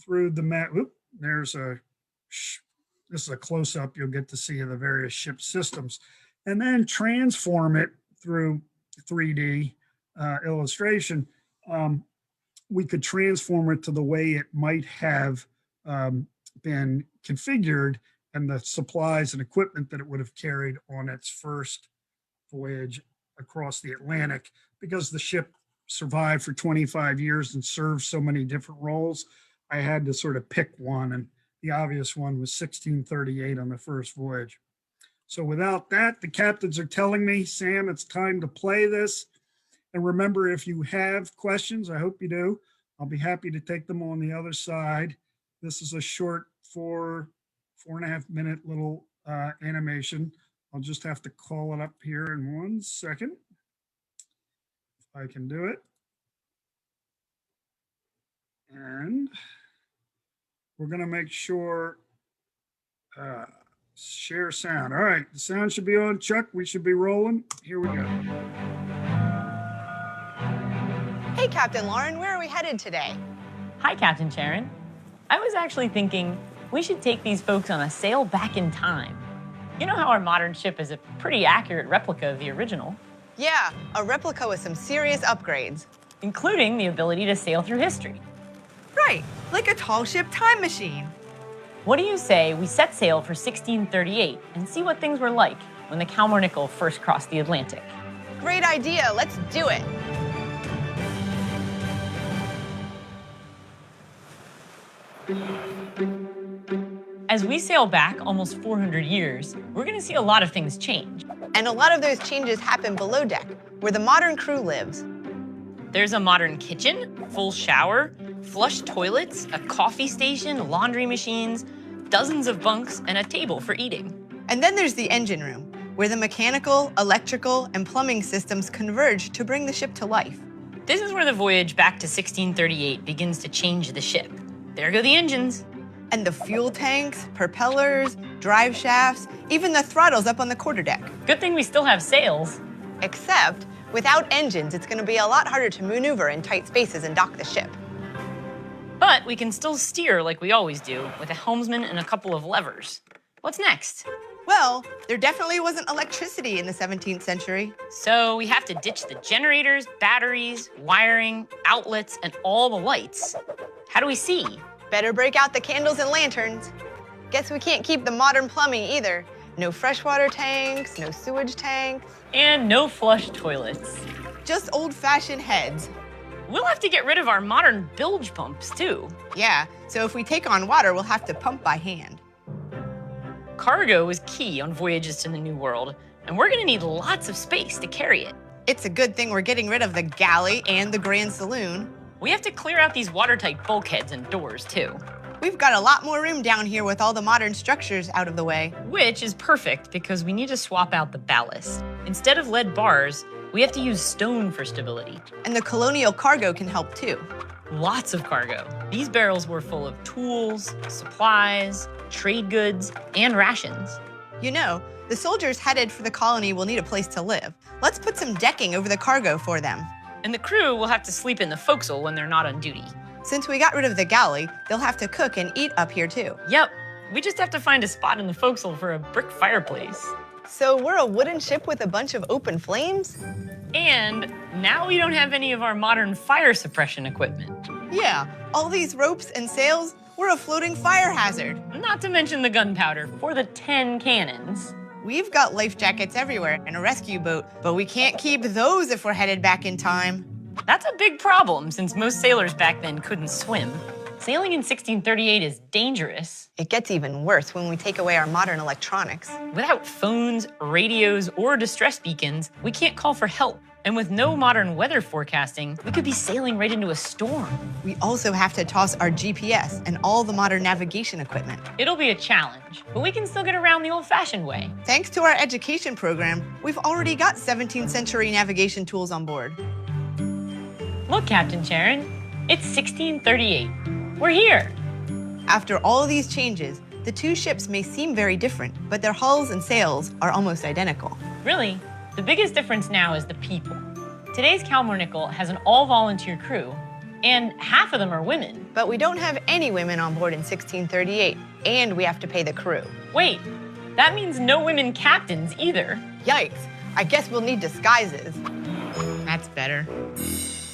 through the this is a close-up you'll get to see of the various ship systems, and then transform it through 3D illustration. We could transform it to the way it might have been configured and the supplies and equipment that it would have carried on its first voyage across the Atlantic. Because the ship survived for 25 years and served so many different roles, I had to sort of pick one, and the obvious one was 1638 on the first voyage. So without that, the captains are telling me, Sam, it's time to play this. And remember, if you have questions, I hope you do, I'll be happy to take them on the other side. This is a short 4.5 minute little animation. I'll just have to call it up here in 1 second. If I can do it. And we're going to make sure share sound. All right, the sound should be on, Chuck. We should be rolling. Here we go.
Hey, Captain Lauren, where are we headed today?
Hi, Captain Sharon. I was actually thinking we should take these folks on a sail back in time. You know how our modern ship is a pretty accurate replica of the original?
Yeah, a replica with some serious upgrades.
Including the ability to sail through history.
Right, like a tall ship time machine.
What do you say we set sail for 1638 and see what things were like when the Kalmar Nyckel first crossed the Atlantic?
Great idea, let's do it.
As we sail back almost 400 years, we're going to see a lot of things change.
And a lot of those changes happen below deck, where the modern crew lives.
There's a modern kitchen, full shower, flush toilets, a coffee station, laundry machines, dozens of bunks, and a table for eating.
And then there's the engine room, where the mechanical, electrical, and plumbing systems converge to bring the ship to life.
This is where the voyage back to 1638 begins to change the ship. There go the engines.
And the fuel tanks, propellers, drive shafts, even the throttles up on the quarterdeck.
Good thing we still have sails.
Except, without engines, it's going to be a lot harder to maneuver in tight spaces and dock the ship.
But we can still steer like we always do, with a helmsman and a couple of levers. What's next?
Well, there definitely wasn't electricity in the 17th century.
So we have to ditch the generators, batteries, wiring, outlets, and all the lights. How do we see?
Better break out the candles and lanterns. Guess we can't keep the modern plumbing either. No freshwater tanks, no sewage tanks.
And no flush toilets.
Just old-fashioned heads.
We'll have to get rid of our modern bilge pumps, too.
Yeah, so if we take on water, we'll have to pump by hand.
Cargo is key on voyages to the New World, and we're gonna need lots of space to carry it.
It's a good thing we're getting rid of the galley and the grand saloon.
We have to clear out these watertight bulkheads and doors, too.
We've got a lot more room down here with all the modern structures out of the way.
Which is perfect because we need to swap out the ballast. Instead of lead bars, we have to use stone for stability.
And the Colonial cargo can help too.
Lots of cargo. These barrels were full of tools, supplies, trade goods, and rations.
You know, the soldiers headed for the colony will need a place to live. Let's put some decking over the cargo for them.
And the crew will have to sleep in the forecastle when they're not on duty.
Since we got rid of the galley, they'll have to cook and eat up here too.
Yep, we just have to find a spot in the forecastle for a brick fireplace.
So we're a wooden ship with a bunch of open flames?
And now we don't have any of our modern fire suppression equipment.
Yeah, all these ropes and sails, we're a floating fire hazard.
Not to mention the gunpowder for the 10 cannons.
We've got life jackets everywhere and a rescue boat, but we can't keep those if we're headed back in time.
That's a big problem since most sailors back then couldn't swim. Sailing in 1638 is dangerous.
It gets even worse when we take away our modern electronics.
Without phones, radios, or distress beacons, we can't call for help. And with no modern weather forecasting, we could be sailing right into a storm.
We also have to toss our GPS and all the modern navigation equipment.
It'll be a challenge, but we can still get around the old-fashioned way.
Thanks to our education program, we've already got 17th century navigation tools on board.
Look, Captain Sharon, it's 1638. We're here.
After all of these changes, the two ships may seem very different, but their hulls and sails are almost identical.
Really, the biggest difference now is the people. Today's Kalmar Nyckel has an all-volunteer crew, and half of them are women.
But we don't have any women on board in 1638, and we have to pay the crew.
Wait, that means no women captains either.
Yikes, I guess we'll need disguises. That's better.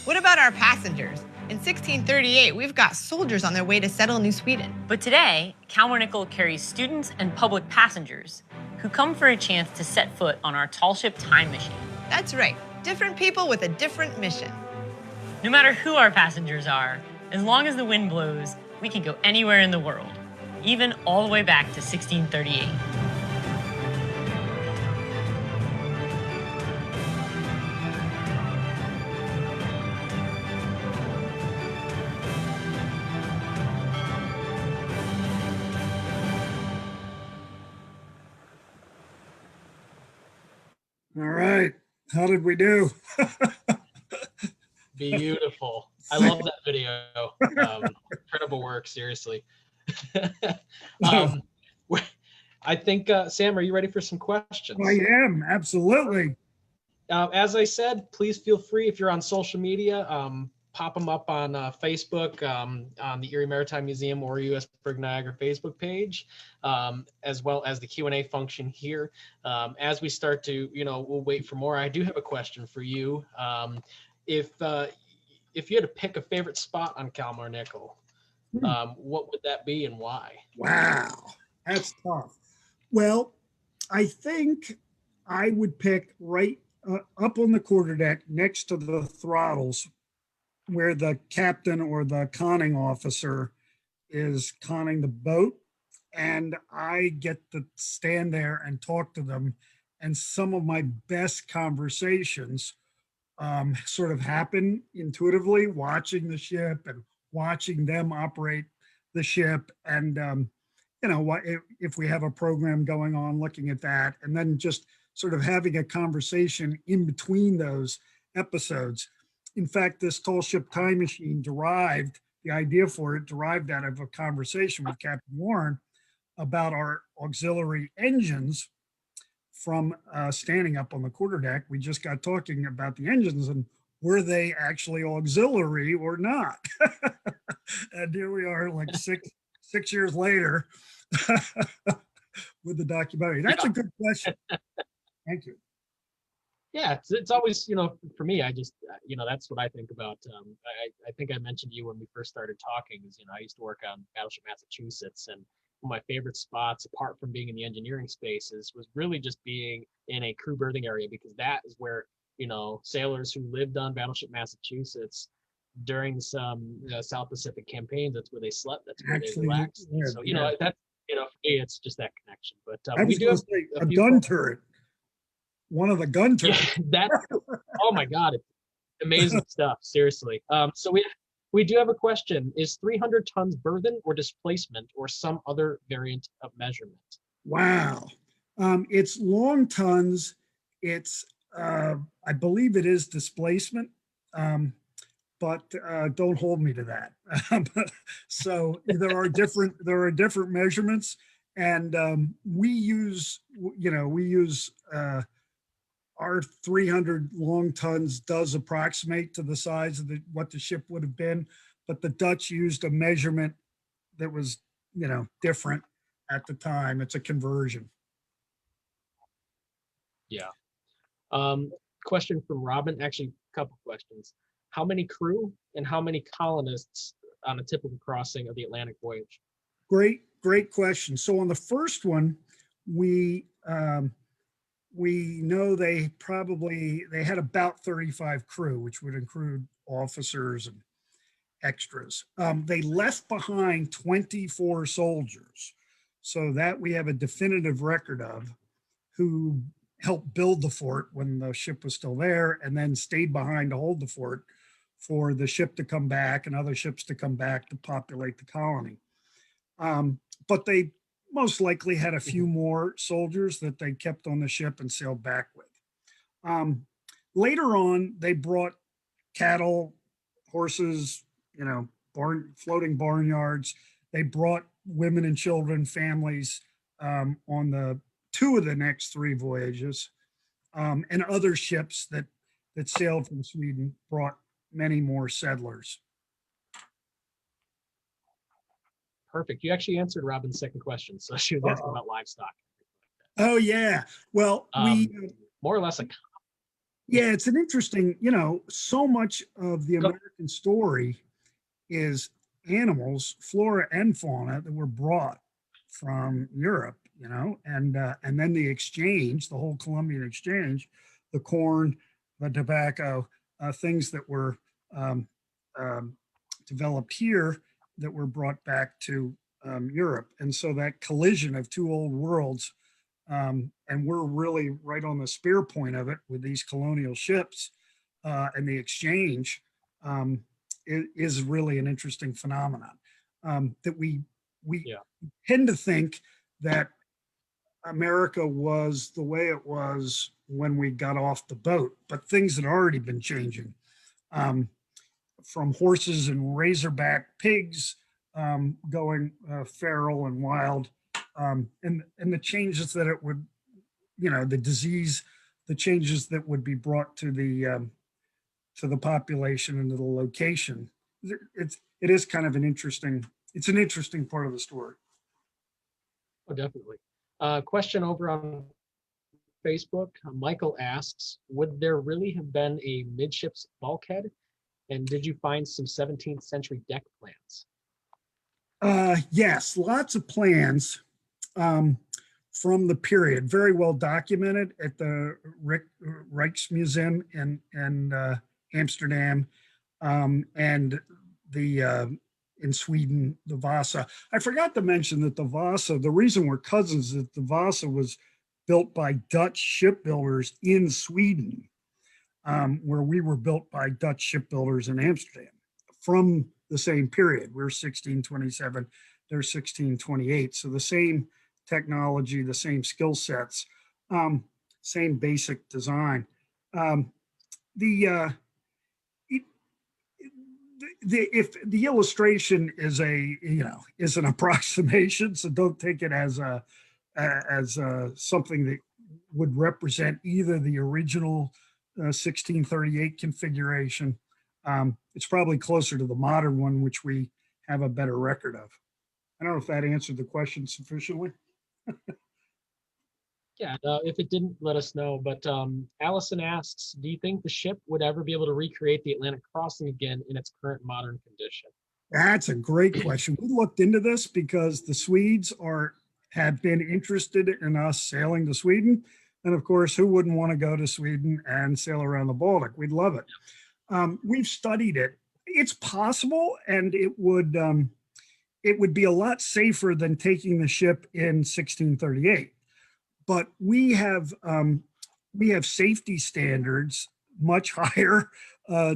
What about our passengers? In 1638, we've got soldiers on their way to settle New Sweden.
But today, Kalmar Nyckel carries students and public passengers who come for a chance to set foot on our tall ship time machine.
That's right, different people with a different mission.
No matter who our passengers are, as long as the wind blows, we can go anywhere in the world, even all the way back to 1638.
All right. How did we do?
Beautiful. I love that video. Incredible work, seriously. I think, Sam, are you ready for some questions?
I am, absolutely.
As I said, please feel free, if you're on social media, pop them up on Facebook, on the Erie Maritime Museum or US Brig Niagara Facebook page, as well as the Q&A function here. As we start to, we'll wait for more. I do have a question for you. If you had to pick a favorite spot on Kalmar Nyckel, what would that be and why?
Wow, that's tough. Well, I think I would pick right up on the quarterdeck next to the throttles, where the captain or the conning officer is conning the boat, and I get to stand there and talk to them. And some of my best conversations sort of happen intuitively, watching the ship and watching them operate the ship. And, if we have a program going on, looking at that, and then just sort of having a conversation in between those episodes. In fact, this tall ship time machine the idea for it derived out of a conversation with Captain Warren about our auxiliary engines from standing up on the quarterdeck. We just got talking about the engines and were they actually auxiliary or not? And here we are like six years later with the documentary. That's a good question. Thank you.
Yeah, it's always, for me, I just, that's what I think about. I think I mentioned to you when we first started talking is, I used to work on Battleship Massachusetts, and one of my favorite spots, apart from being in the engineering spaces, was really just being in a crew berthing area, because that is where, sailors who lived on Battleship Massachusetts during some South Pacific campaigns, that's where they slept, that's where they relaxed.
Yeah,
so, you know, for me, it's just that connection. But
I
we
was
do
going
have
to say
a
a
few
gun turret. One of the gun
yeah,
turrets.
that, oh my God, it's amazing stuff, seriously. So we do have a question. Is 300 tons burden or displacement or some other variant of measurement?
Wow. It's long tons. It's, I believe it is displacement, but don't hold me to that. So there are different measurements, and we use our 300 long tons does approximate to the size of what the ship would have been, but the Dutch used a measurement that was different at the time. It's a conversion.
Yeah. Question from Robin, actually a couple questions. How many crew and how many colonists on a typical crossing of the Atlantic voyage?
Great question. So on the first one, we know they had about 35 crew, which would include officers and extras. They left behind 24 soldiers, so that we have a definitive record of, who helped build the fort when the ship was still there, and then stayed behind to hold the fort for the ship to come back and other ships to come back to populate the colony. But they most likely had a few more soldiers that they kept on the ship and sailed back with. Later on, they brought cattle, horses, floating barnyards. They brought women and children, families, on the two of the next three voyages, and other ships that sailed from Sweden brought many more settlers.
Perfect. You actually answered Robin's second question. So she was asking about livestock.
Oh yeah. Well,
more or less
yeah, it's an interesting, so much of the American story is animals, flora and fauna, that were brought from Europe, and then the exchange, the whole Columbian exchange, the corn, the tobacco, things that were developed here that were brought back to Europe. And so that collision of two old worlds, and we're really right on the spear point of it with these colonial ships, and the exchange, is really an interesting phenomenon, that we tend to think that America was the way it was when we got off the boat, but things had already been changing, from horses and razorback pigs, going feral and wild, and the changes that it would, the disease, the changes that would be brought to the population and to the location. It is kind of an interesting part of the story.
Oh, definitely. Question over on Facebook. Michael asks, would there really have been a midships bulkhead? And did you find some 17th century deck plans?
Yes, lots of plans from the period, very well documented at the Rijksmuseum in Amsterdam, and in Sweden, the Vasa. I forgot to mention that the Vasa, the reason we're cousins is that the Vasa was built by Dutch shipbuilders in Sweden, where we were built by Dutch shipbuilders in Amsterdam from the same period. We're 1627, they're 1628. So the same technology, the same skill sets, same basic design. If the illustration is is an approximation, so don't take it as something that would represent either the original 1638 configuration. It's probably closer to the modern one, which we have a better record of. I don't know if that answered the question sufficiently.
Yeah, if it didn't, let us know. But Allison asks, do you think the ship would ever be able to recreate the Atlantic crossing again in its current modern condition?
That's a great question. We looked into this because the Swedes have been interested in us sailing to Sweden. And of course, who wouldn't want to go to Sweden and sail around the Baltic? We'd love it. We've studied it. It's possible, and it would it would be a lot safer than taking the ship in 1638. But we have safety standards much higher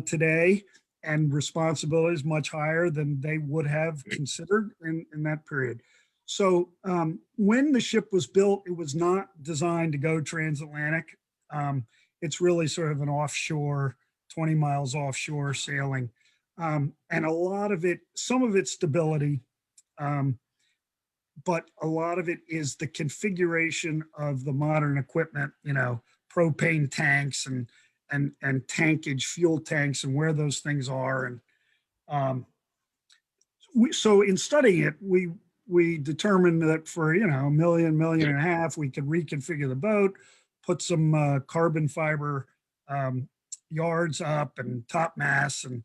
today, and responsibilities much higher than they would have considered in that period. So when the ship was built, it was not designed to go transatlantic. It's really sort of an offshore, 20 miles offshore sailing. And a lot of it, some of it's stability, but a lot of it is the configuration of the modern equipment, you know, propane tanks and tankage, fuel tanks, and where those things are. And so in studying it, we determined that for, you know, $1.5 million, we could reconfigure the boat, put some carbon fiber yards up and top masts, and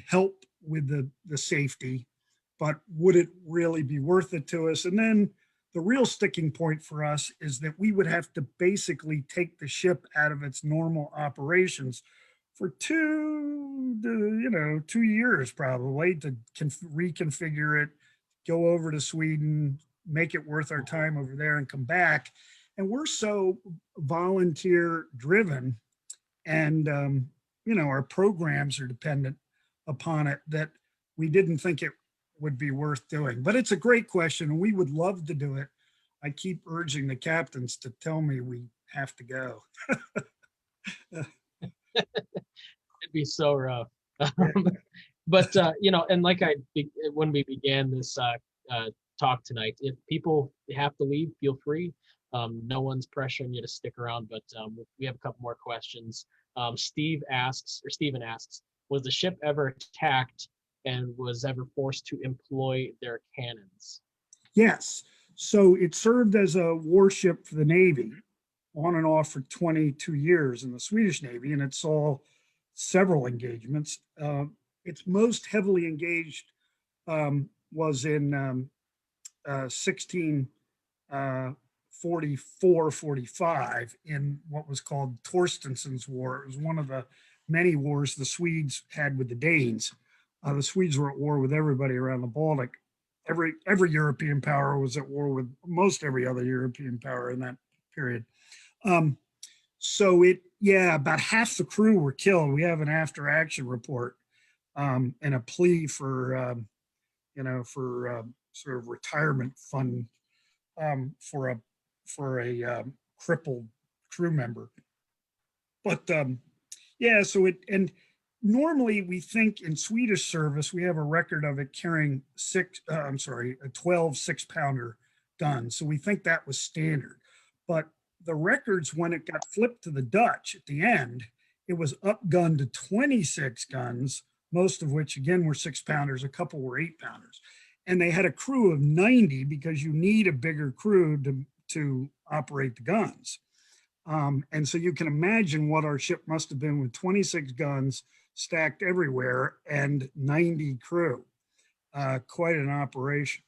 help with the safety. But would it really be worth it to us? And then the real sticking point for us is that we would have to basically take the ship out of its normal operations for 2 years probably to reconfigure it, go over to Sweden, make it worth our time over there, and come back. And we're so volunteer driven, and our programs are dependent upon it, that we didn't think it would be worth doing. But it's a great question, and we would love to do it. I keep urging the captains to tell me we have to go.
It'd be so rough. But and like when we began this talk tonight, if people have to leave, feel free. No one's pressuring you to stick around, but we have a couple more questions. Steven asks, was the ship ever attacked and was ever forced to employ their cannons?
Yes. So it served as a warship for the Navy on and off for 22 years in the Swedish Navy, and it saw several engagements. Its most heavily engaged was in 1644-45 in what was called Torstensson's War. It was one of the many wars the Swedes had with the Danes. The Swedes were at war with everybody around the Baltic. Every European power was at war with most every other European power in that period. So about half the crew were killed. We have an after action report and a plea for sort of retirement fund for a crippled crew member. But normally we think in Swedish service, we have a record of it carrying a 12 6-pounder gun. So we think that was standard. But the records, when it got flipped to the Dutch at the end, it was upgunned to 26 guns, most of which again were 6-pounders, a couple were 8-pounders. And they had a crew of 90 because you need a bigger crew to operate the guns. And so you can imagine what our ship must have been with 26 guns stacked everywhere and 90 crew. Quite an operation.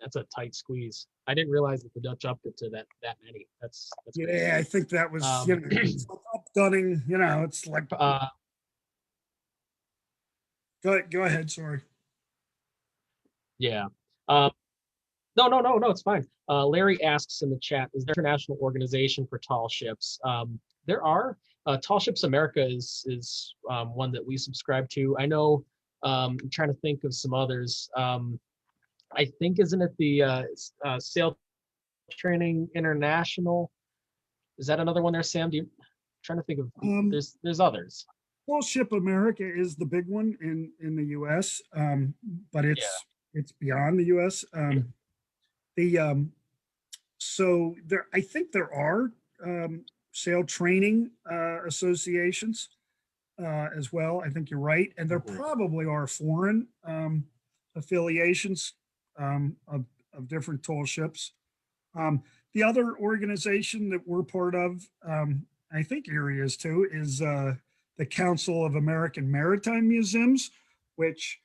That's a tight squeeze. I didn't realize that the Dutch upped it to that many. That's
yeah,
crazy.
I think that was it's like upgunning. It's like. Go ahead. Sorry.
Yeah. No, it's fine. Larry asks in the chat, is there an international organization for tall ships? There are. Tall Ships America is one that we subscribe to. I know, I'm trying to think of some others. I think, isn't it the Sail Training International? Is that another one there, Sam? I'm trying to think of, there's others.
Tall Ship America is the big one in the U.S., but it's beyond the U.S. So I think there are sail training associations as well. I think you're right, and there probably are foreign affiliations of different tall ships. The other organization that we're part of, I think Erie is too, is the Council of American Maritime Museums, which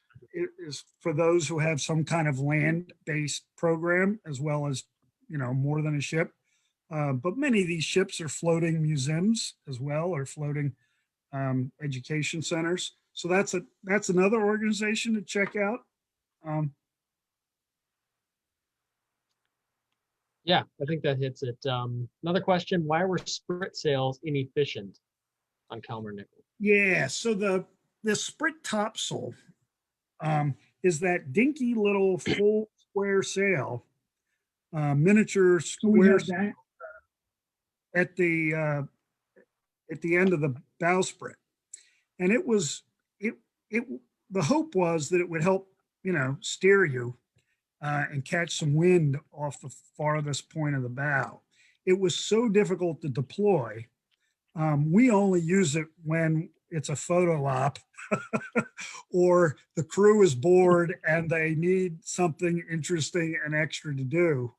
is for those who have some kind of land-based program, as well as, more than a ship. But many of these ships are floating museums as well, or floating education centers. So that's another organization to check out. Um,
Yeah, I think that hits it. Another question: why were sprit sails inefficient on Kalmar Nyckel?
yeah, so the sprit topsail is that dinky little full square sail, miniature
So we
square
have that.
at the end of the bowsprit, and it the hope was that it would help steer you and catch some wind off the farthest point of the bow. It was so difficult to deploy. We only use it when it's a photo op or the crew is bored and they need something interesting and extra to do.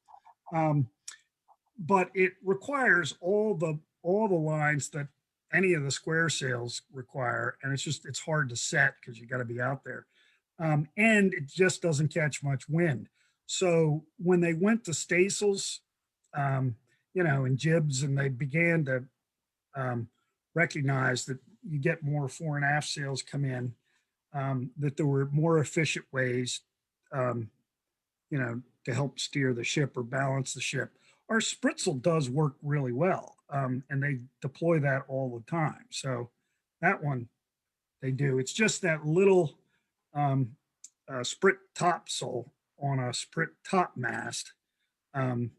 But it requires all the lines that any of the square sails require, and it's hard to set because you got to be out there, and it just doesn't catch much wind. So when they went to staysails, and jibs, and they began to recognize that you get more fore and aft sails come in, that there were more efficient ways, um, to help steer the ship or balance the ship. Our spritsail does work really well, and they deploy that all the time. So that one they do. It's just that little um, sprit topsail on a sprit top mast um,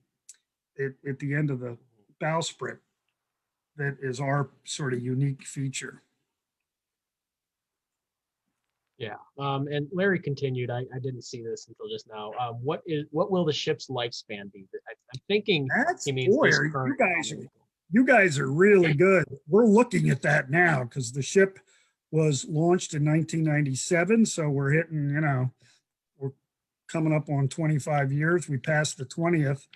at the end of the bowsprit that is our sort of unique feature.
Yeah. And Larry continued. I didn't see this until just now. What will the ship's lifespan be? I'm thinking
That's
he means
boy,
this
you
current.
guys are really good. We're looking at that now because the ship was launched in 1997, so we're hitting, we're coming up on 25 years. We passed the 20th.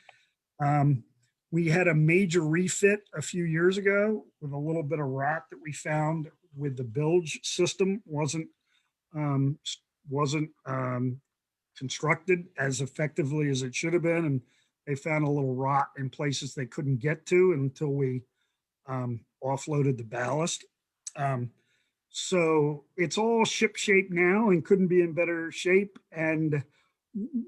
We had a major refit a few years ago with a little bit of rot that we found with the bilge system um, wasn't constructed as effectively as it should have been, and they found a little rot in places they couldn't get to until we offloaded the ballast. So it's all ship shape now and couldn't be in better shape. And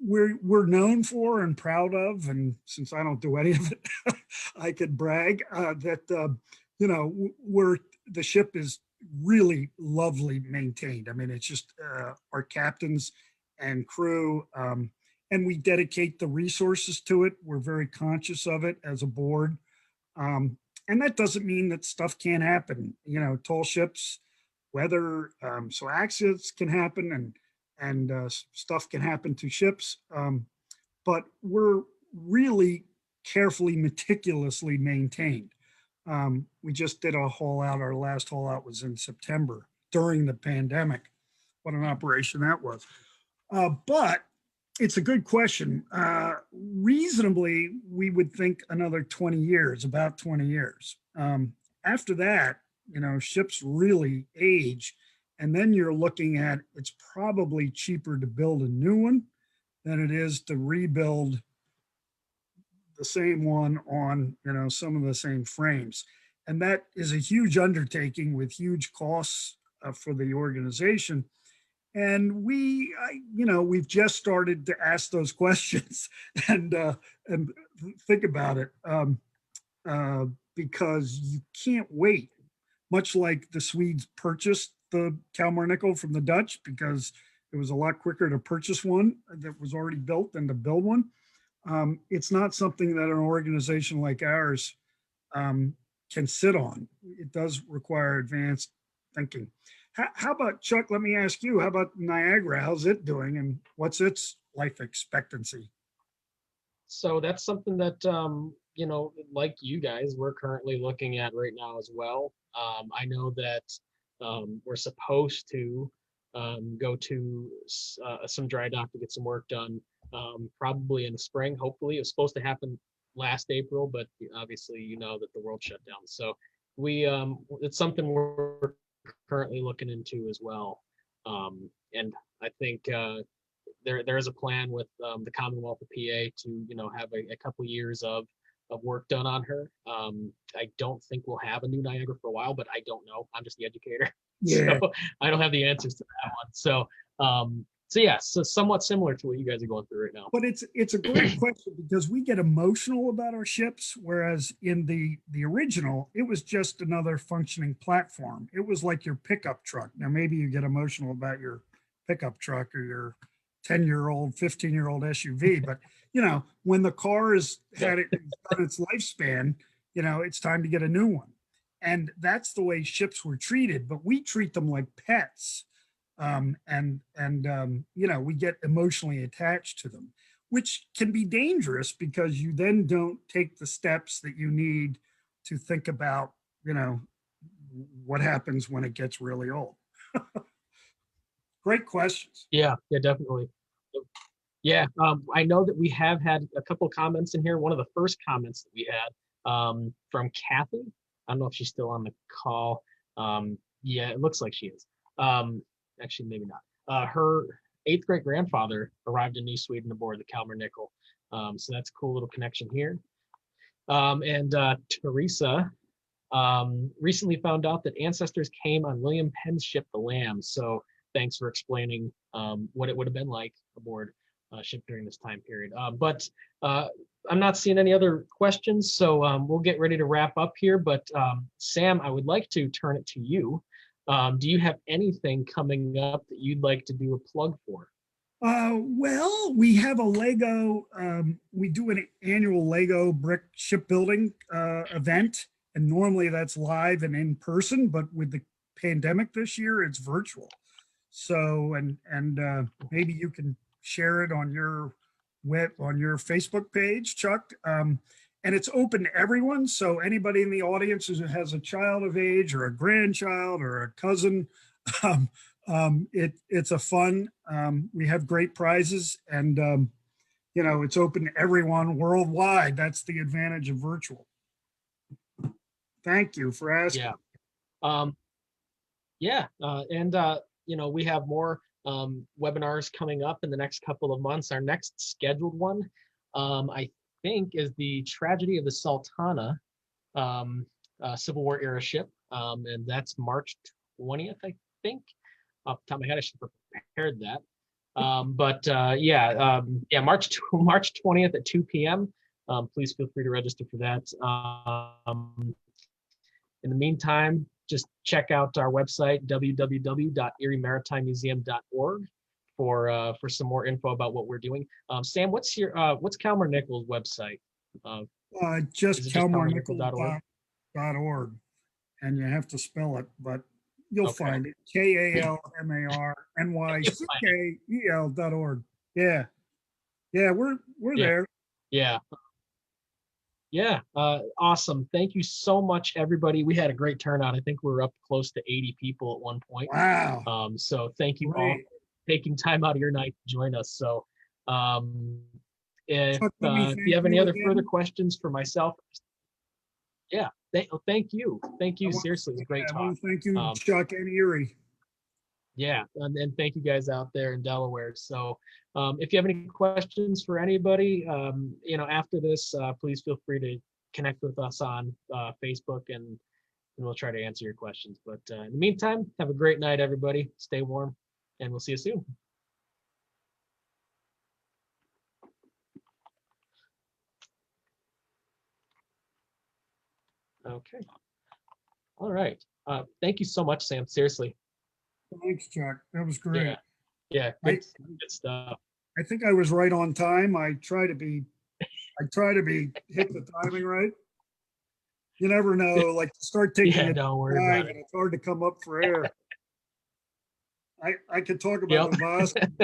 we're known for and proud of, and since I don't do any of it, I could brag that we're the ship is really lovely maintained. I mean, it's just our captains and crew, and we dedicate the resources to it. We're very conscious of it as a board, and that doesn't mean that stuff can't happen. Tall ships, weather, so accidents can happen, and stuff can happen to ships. But we're really carefully, meticulously maintained. We just did a haul out. Our last haul out was in September during the pandemic. What an operation that was. But it's a good question. Reasonably, we would think another 20 years, about 20 years. After that, ships really age. And then you're looking at it's probably cheaper to build a new one than it is to rebuild the same one on some of the same frames, and that is a huge undertaking with huge costs for the organization. And we've just started to ask those questions and think about it, because you can't wait. Much like the Swedes purchased the Kalmar Nyckel from the Dutch because it was a lot quicker to purchase one that was already built than to build one. It's not something that an organization like ours can sit on. It does require advanced thinking. How about, Chuck, let me ask you, how about Niagara? How's it doing and what's its life expectancy?
So that's something that like you guys, we're currently looking at right now as well. I know that we're supposed to go to some dry dock to get some work done, probably in the spring. Hopefully, it was supposed to happen last April, but obviously, that the world shut down. So it's something we're currently looking into as well. And I think there is a plan with the Commonwealth of PA to have a couple years of work done on her. I don't think we'll have a new Niagara for a while, but I don't know. I'm just the educator.
Yeah.
So I don't have the answers to that one. So yeah, so somewhat similar to what you guys are going through right now.
But it's a great question because we get emotional about our ships, whereas in the original, it was just another functioning platform. It was like your pickup truck. Now maybe you get emotional about your pickup truck or your 10-year-old, 15-year-old SUV, but when the car has done its lifespan, it's time to get a new one. And that's the way ships were treated, but we treat them like pets. We get emotionally attached to them, which can be dangerous because you then don't take the steps that you need to think about, what happens when it gets really old. Great questions.
Yeah, definitely. Yeah, I know that we have had a couple comments in here. One of the first comments that we had from Kathy. I don't know if she's still on the call. Yeah, it looks like she is. Actually, maybe not. Her 8th great grandfather arrived in New Sweden aboard the Kalmar Nyckel. So that's a cool little connection here. And Teresa recently found out that ancestors came on William Penn's ship, the Lamb. So thanks for explaining what it would have been like aboard a ship during this time period. But I'm not seeing any other questions, so we'll get ready to wrap up here. But Sam, I would like to turn it to you. Do you have anything coming up that you'd like to do a plug for?
Well, we have a Lego, we do an annual Lego brick shipbuilding event, and normally that's live and in person, but with the pandemic this year, it's virtual. So, and maybe you can share it on your Facebook page, Chuck. And it's open to everyone. So anybody in the audience who has a child of age or a grandchild or a cousin, it's a fun. We have great prizes, and it's open to everyone worldwide. That's the advantage of virtual. Thank you for asking.
Yeah. We have more webinars coming up in the next couple of months. Our next scheduled one, I think, is the tragedy of the Sultana, Civil War era ship, and that's March 20th, I think. Off the top of my head, I should have prepared that. March 20th at 2 p.m. Please feel free to register for that. In the meantime, just check out our website, www.eriemaritimemuseum.org, for some more info about what we're doing. Sam, what's Kalmar Nyckel's website?
Just kalmarnyckel.org, and you have to spell it, but you'll find it. KalmarNyckel.org. Yeah, we're there.
Yeah. Awesome. Thank you so much, everybody. We had a great turnout. I think we were up close to 80 people at one point.
Wow.
So thank you all for taking time out of your night to join us. So if you have any other further questions for myself, thank you. Seriously, it was a great talk.
Thank you, Chuck and Erie.
Yeah, and thank you guys out there in Delaware. So if you have any questions for anybody, after this, please feel free to connect with us on Facebook, and we'll try to answer your questions. But in the meantime, have a great night, everybody. Stay warm, and we'll see you soon. Okay. All right. Thank you so much, Sam. Seriously.
Thanks, Chuck. That was great.
Yeah. Good stuff.
I think I was right on time. I try to be hit the timing right. You never know. Like, start taking
don't worry about it.
It's hard to come up for air. I could talk about the Boston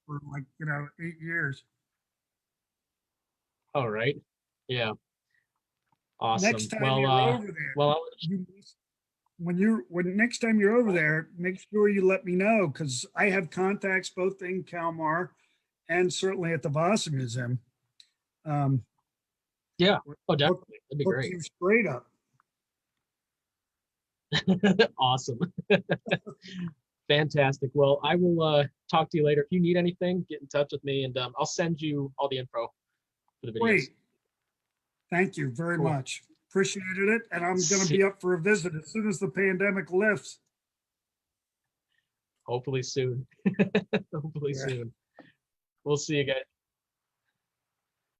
for 8 years.
All right. Yeah. Awesome.
Next time you're over there, next time you're over there, make sure you let me know, because I have contacts both in Kalmar and certainly at the Boston Museum.
Yeah. Oh, definitely. That'd be great.
You straight up.
Awesome. Fantastic. Well, I will talk to you later. If you need anything, get in touch with me, and I'll send you all the info for the videos.
Great. Thank you very much. Appreciated it. And I'm going to be up for a visit as soon as the pandemic lifts.
Hopefully soon. Hopefully
Yeah.
soon. We'll see you guys.